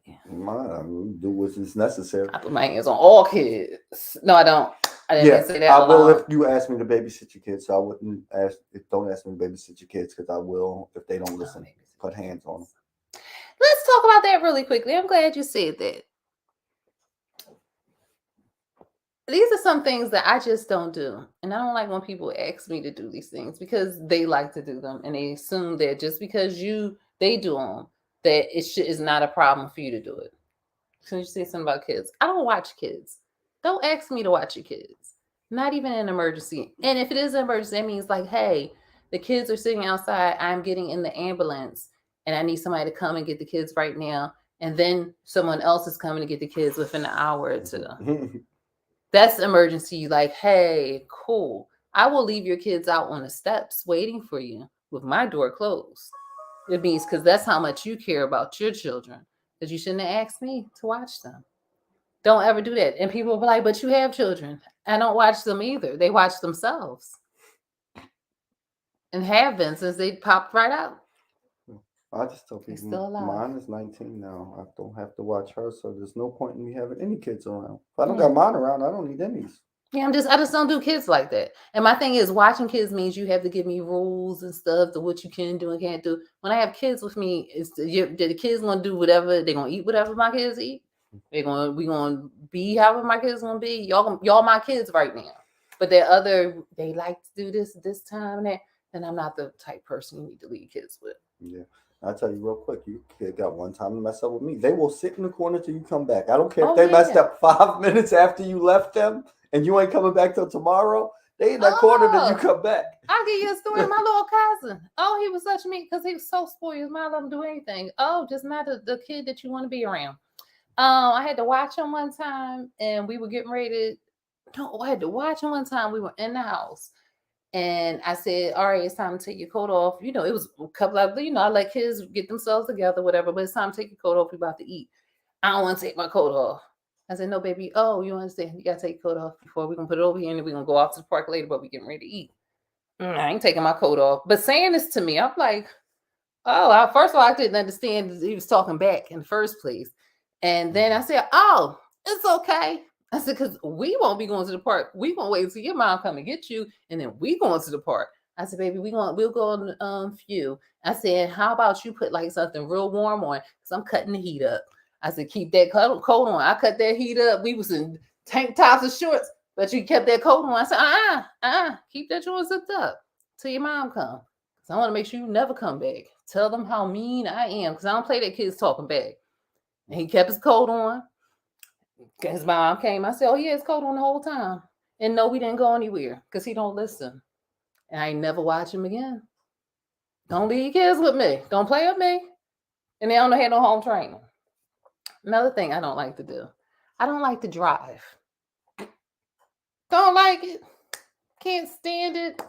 [SPEAKER 2] Yeah. I do what is necessary.
[SPEAKER 1] I put my hands on all kids. No, I don't. I didn't say that.
[SPEAKER 2] I will if you ask me to babysit your kids. So I wouldn't don't ask me to babysit your kids because I will if they don't listen. Put hands on them.
[SPEAKER 1] Let's talk about that really quickly. I'm glad you said that. These are some things that I just don't do. And I don't like when people ask me to do these things because they like to do them. And they assume that just because they do them, that it is not a problem for you to do it. Since you say something about kids, I don't watch kids. Don't ask me to watch your kids. Not even an emergency. And if it is an emergency, that means like, hey, the kids are sitting outside. I'm getting in the ambulance, and I need somebody to come and get the kids right now. And then someone else is coming to get the kids within an hour or two. That's emergency. Like, hey, cool. I will leave your kids out on the steps waiting for you with my door closed. It means because that's how much you care about your children. Because you shouldn't have asked me to watch them. Don't ever do that. And people will be like, but you have children. I don't watch them either. They watch themselves. And have been since they popped right out.
[SPEAKER 2] I just tell
[SPEAKER 1] They're
[SPEAKER 2] people
[SPEAKER 1] still alive.
[SPEAKER 2] mine is 19 now. I don't have to watch her, so there's no point in me having any kids around. If I don't got mine around, I don't need any.
[SPEAKER 1] Yeah, I just don't do kids like that. And my thing is, watching kids means you have to give me rules and stuff to what you can do and can't do. When I have kids with me, the kids gonna do whatever, they're gonna eat whatever my kids eat. We gonna be however my kids gonna be. Y'all my kids right now. But they like to do this time and that. And I'm not the type person you need to leave kids with.
[SPEAKER 2] Yeah. I'll tell you real quick, you kid got one time to mess up with me. They will sit in the corner till you come back. I don't care if they messed up 5 minutes after you left them and you ain't coming back till tomorrow. They in that corner till you come back.
[SPEAKER 1] I'll give you a story of my little cousin. Oh, he was such a me because he was so spoiled. He was not letting him do anything. Oh, just not the kid that you want to be around. I had to watch him one time and we were getting ready to. No, I had to watch him one time. We were in the house. And I said, all right, it's time to take your coat off. You know, it was a couple of, I let kids get themselves together, whatever, but it's time to take your coat off. We're about to eat. I don't want to take my coat off. I said, no, baby. Oh, you understand? You got to take your coat off before we're going to put it over here and then we're going to go off to the park later, but we're getting ready to eat. I ain't taking my coat off. But saying this to me, I'm like, oh, first of all, I didn't understand he was talking back in the first place. And then I said, oh, it's okay. I said, because we won't be going to the park. We gonna wait until your mom come and get you, and then we going to the park. I said, baby, we'll go on few. I said, how about you put like something real warm on? Because I'm cutting the heat up. I said, keep that coat on. I cut that heat up. We was in tank tops and shorts, but you kept that coat on. I said, keep that joint zipped up till your mom come. Because I want to make sure you never come back. Tell them how mean I am, because I don't play that kids talking back. And he kept his coat on. His mom came. I said, oh, yeah, his coat on the whole time. And no, we didn't go anywhere because he don't listen. And I ain't never watch him again. Don't leave kids with me. Don't play with me. And they don't have no home training. Another thing I don't like to do. I don't like to drive. Don't like it. Can't stand it.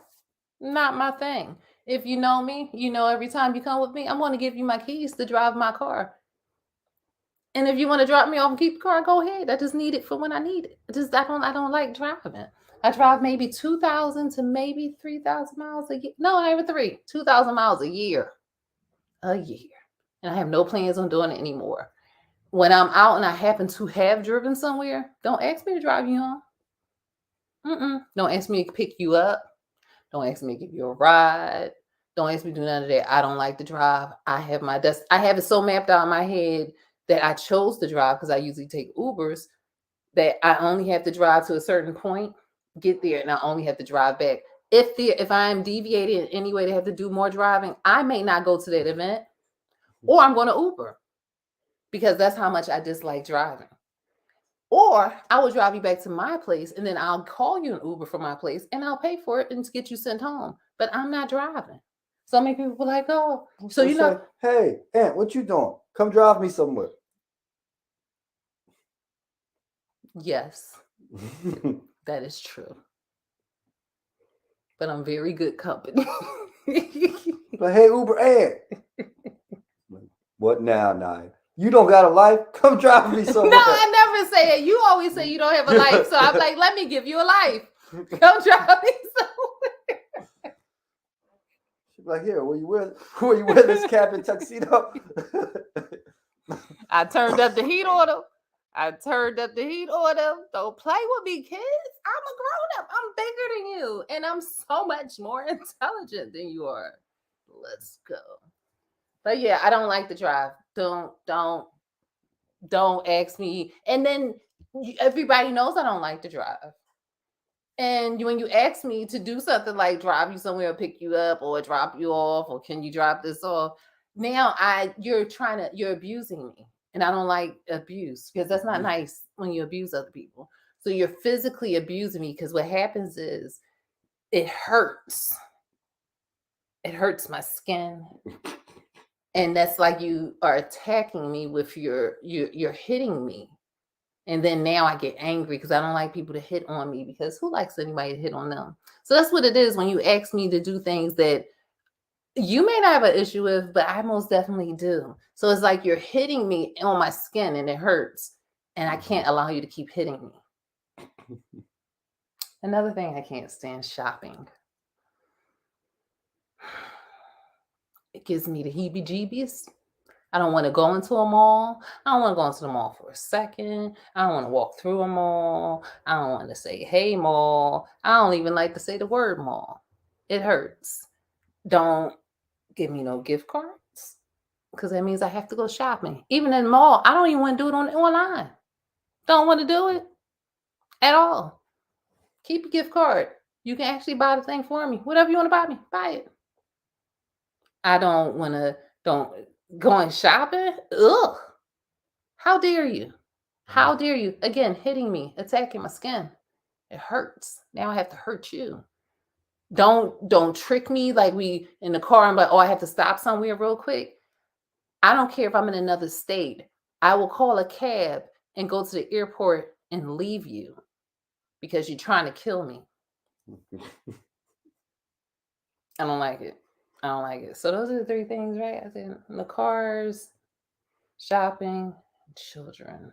[SPEAKER 1] Not my thing. If you know me, you know every time you come with me, I'm going to give you my keys to drive my car. And if you want to drop me off and keep the car, go ahead. I just need it for when I need it. I don't like driving. I drive maybe 2,000 to maybe 3,000 miles a year. No, not even 2,000 miles a year. And I have no plans on doing it anymore. When I'm out and I happen to have driven somewhere, don't ask me to drive you home. Don't ask me to pick you up. Don't ask me to give you a ride. Don't ask me to do none of that. I don't like to drive. I have it so mapped out in my head that I chose to drive because I usually take Ubers, that I only have to drive to a certain point, get there, and I only have to drive back. If I am deviated in any way to have to do more driving, I may not go to that event, or I'm going to Uber because that's how much I dislike driving. Or I will drive you back to my place, and then I'll call you an Uber from my place, and I'll pay for it and get you sent home. But I'm not driving. So many people are like, oh, so you know,
[SPEAKER 2] hey, Aunt, what you doing? Come drive me somewhere.
[SPEAKER 1] Yes, that is true. But I'm very good company.
[SPEAKER 2] But hey, Uber Aunt. What now, Nia? You don't got a life? Come drive me somewhere.
[SPEAKER 1] No, I never say it. You always say you don't have a life. So I'm like, let me give you a life. Come drive me somewhere.
[SPEAKER 2] She's like, here, will you wear this cap and tuxedo?
[SPEAKER 1] I turned up the heat on them. Don't play with me, kids. I'm a grown-up. I'm bigger than you. And I'm so much more intelligent than you are. Let's go. But yeah, I don't like to drive. Don't ask me. And then everybody knows I don't like to drive. And when you ask me to do something like drive you somewhere or pick you up or drop you off or can you drop this off, now you're abusing me. And I don't like abuse because that's not nice when you abuse other people. So you're physically abusing me because what happens is it hurts. It hurts my skin. And that's like you are attacking me with you're hitting me. And then now I get angry because I don't like people to hit on me, because who likes anybody to hit on them? So that's what it is when you ask me to do things that you may not have an issue with, but I most definitely do. So it's like you're hitting me on my skin and it hurts. And I can't allow you to keep hitting me. Another thing I can't stand, shopping. It gives me the heebie-jeebies. I don't want to go into a mall. I don't want to go into the mall for a second. I don't want to walk through a mall. I don't want to say, hey, mall. I don't even like to say the word mall. It hurts. Don't give me no gift cards, because that means I have to go shopping. Even in the mall, I don't even want to do it online. Don't want to do it at all. Keep a gift card. You can actually buy the thing for me. Whatever you want to buy me, buy it. I don't going shopping. Ugh. How dare you? How dare you? Again, hitting me, attacking my skin. It hurts. Now I have to hurt you. Don't trick me like we in the car and like, oh, I have to stop somewhere real quick. I don't care if I'm in another state. I will call a cab and go to the airport and leave you because you're trying to kill me. I don't like it. I don't like it. So those are the three things, right? I said the cars, shopping, children.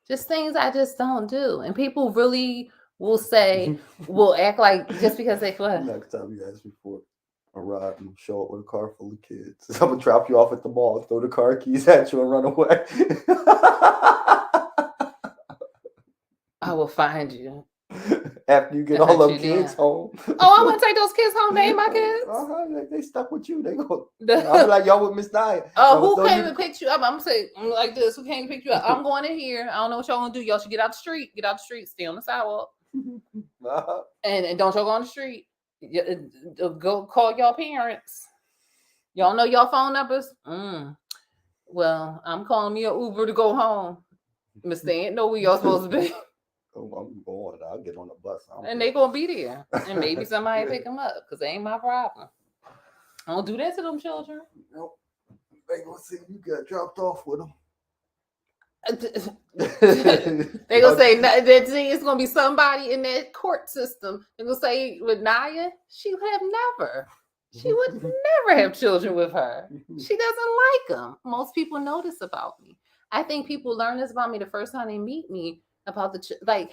[SPEAKER 1] Just things I just don't do. And people really will act like just because they what?
[SPEAKER 2] Next time you ask me for a ride, I'm gonna show up with a car full of kids. I'm gonna drop you off at the mall, throw the car keys at you, and run away.
[SPEAKER 1] I will find you.
[SPEAKER 2] After you get all them kids home.
[SPEAKER 1] Oh, I want to take those kids home. They ain't my kids.
[SPEAKER 2] They stuck with you. They go. I'll be like, y'all with Miss Nia.
[SPEAKER 1] Oh, who came and picked you up? I'm saying like this. Who came to pick you up? I'm going in here. I don't know what y'all gonna do. Y'all should get out the street. Get out the street. Stay on the sidewalk. And don't y'all go on the street. Go call y'all parents. Y'all know y'all phone numbers. Well, I'm calling me an Uber to go home. Miss, they ain't know where y'all supposed to be.
[SPEAKER 2] Oh, I'm going. I'll get on the bus.
[SPEAKER 1] And they gonna be there. And maybe somebody pick them up, because they ain't my problem. I don't do that to them children.
[SPEAKER 2] Nope. They gonna see you got dropped off with them.
[SPEAKER 1] They gonna say that it's gonna be somebody in that court system. They're gonna say with Naya, she would never have children with her. She doesn't like them. Most people know this about me. I think people learn this about me the first time they meet me, about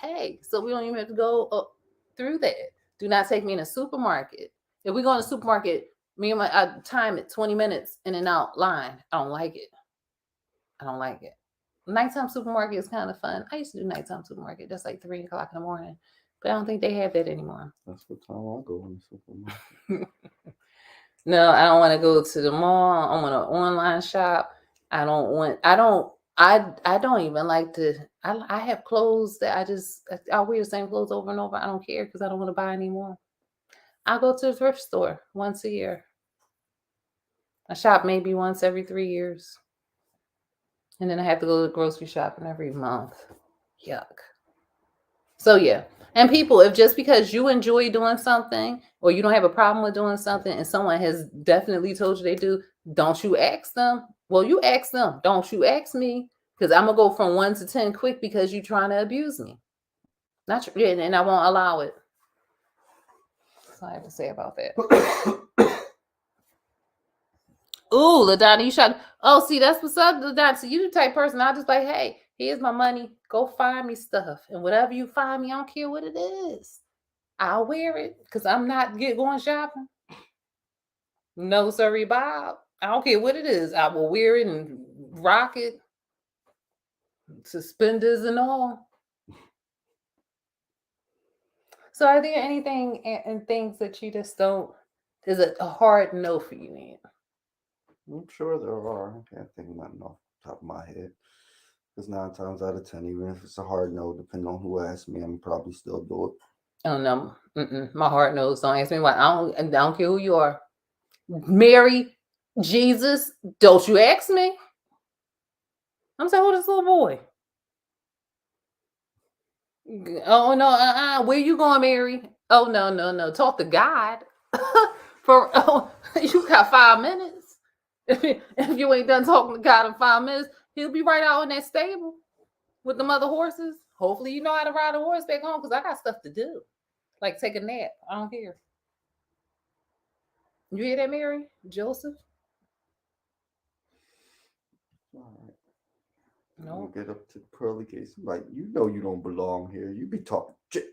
[SPEAKER 1] hey, so we don't even have to go through that. Do not take me in a supermarket. If we go in a supermarket, I time it 20 minutes in and out line. I don't like it. Nighttime supermarket is kind of fun. I used to do nighttime supermarket. That's like 3 o'clock in the morning, but I don't think they have that anymore.
[SPEAKER 2] That's what time I go in the supermarket.
[SPEAKER 1] No, I don't want to go to the mall. I want to online shop. I don't even like to. I have clothes that I'll wear the same clothes over and over. I don't care because I don't want to buy anymore. I'll go to the thrift store once a year. I shop maybe once every 3 years. And then I have to go to the grocery shopping every month. Yuck. So yeah. And people, if just because you enjoy doing something or you don't have a problem with doing something and someone has definitely told you they do, don't you ask them? Well, you ask them. Don't you ask me? Because I'm going to go from 1 to 10 quick because you're trying to abuse me. Not true. And I won't allow it. That's all I have to say about that. Ooh, LaDonna, you shot. Oh, see, that's what's up, LaDonna. So you the type person, I'll just like, hey, here's my money. Go find me stuff. And whatever you find me, I don't care what it is. I'll wear it because I'm not going shopping. No, sorry, Bob. I don't care what it is. I will wear it and rock it. Suspenders and all. So are there anything and things that you just don't, is it a hard no for you, Ned?
[SPEAKER 2] I'm sure there are. I can't think of nothing off the top of my head. Because 9 times out of 10, even if it's a hard no, depending on who asks me, I'm probably still do it.
[SPEAKER 1] Oh no, my heart knows. Don't ask me why. I don't care who you are. Mary, Jesus, don't you ask me. I'm saying, who this little boy? Oh no, where you going, Mary? Oh no. Talk to God. You got 5 minutes. If you ain't done talking to God in 5 minutes, he'll be right out in that stable with the other horses. Hopefully, you know how to ride a horse back home because I got stuff to do, like take a nap. I don't care. You hear that, Mary? Joseph?
[SPEAKER 2] All right.
[SPEAKER 1] No.
[SPEAKER 2] We'll get up to the pearly gates. Like, you know you don't belong here. You be talking shit.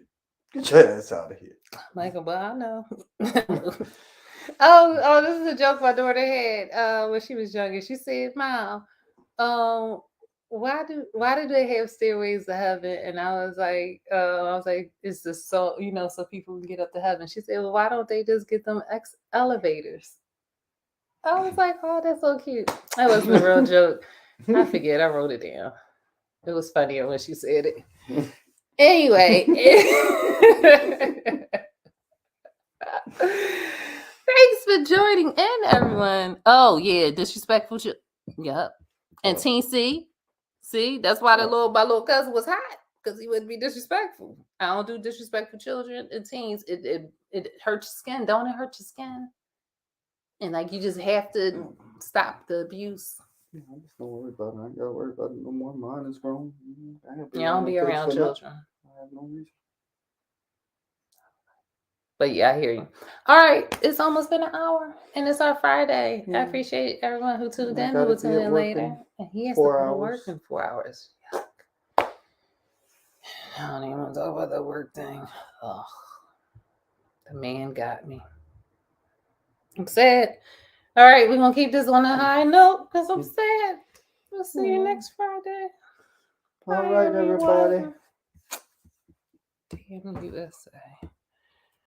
[SPEAKER 2] Get your ass out of here.
[SPEAKER 1] Michael, but I know. Oh, this is a joke my daughter had when she was younger. She said, "Mom, why do they have stairways to heaven?" And I was like, it's just so so people can get up to heaven. She said, "Well, why don't they just get them elevators?" I was like, "Oh, that's so cute." That wasn't a real joke. I forget. I wrote it down. It was funnier when she said it. Anyway. Thanks for joining in, everyone. Oh yeah, disrespectful. Yep. And Teen see, that's why my little cousin was hot because he wouldn't be disrespectful. I don't do disrespectful children and teens. It hurts your skin, don't it? Hurt your skin, and like you just have to stop the abuse.
[SPEAKER 2] Yeah, I just don't worry about it. I ain't gotta worry about it no more. Mine is grown. I
[SPEAKER 1] Don't be around children.
[SPEAKER 2] I have no reason.
[SPEAKER 1] But yeah, I hear you. All right, it's almost been an hour, and it's our Friday.
[SPEAKER 2] Yeah.
[SPEAKER 1] I appreciate everyone who tuned in, who
[SPEAKER 2] gotta
[SPEAKER 1] will
[SPEAKER 2] be
[SPEAKER 1] tune
[SPEAKER 2] at
[SPEAKER 1] in
[SPEAKER 2] work
[SPEAKER 1] later.
[SPEAKER 2] in
[SPEAKER 1] And he has
[SPEAKER 2] 4
[SPEAKER 1] to go to
[SPEAKER 2] hours.
[SPEAKER 1] work in 4 hours. Yuck. I don't even want to talk about that work thing. Ugh. The man got me. I'm sad. All right, we're gonna keep this on a high note because I'm sad. We'll see you next Friday.
[SPEAKER 2] All right, everybody.
[SPEAKER 1] Damn USA.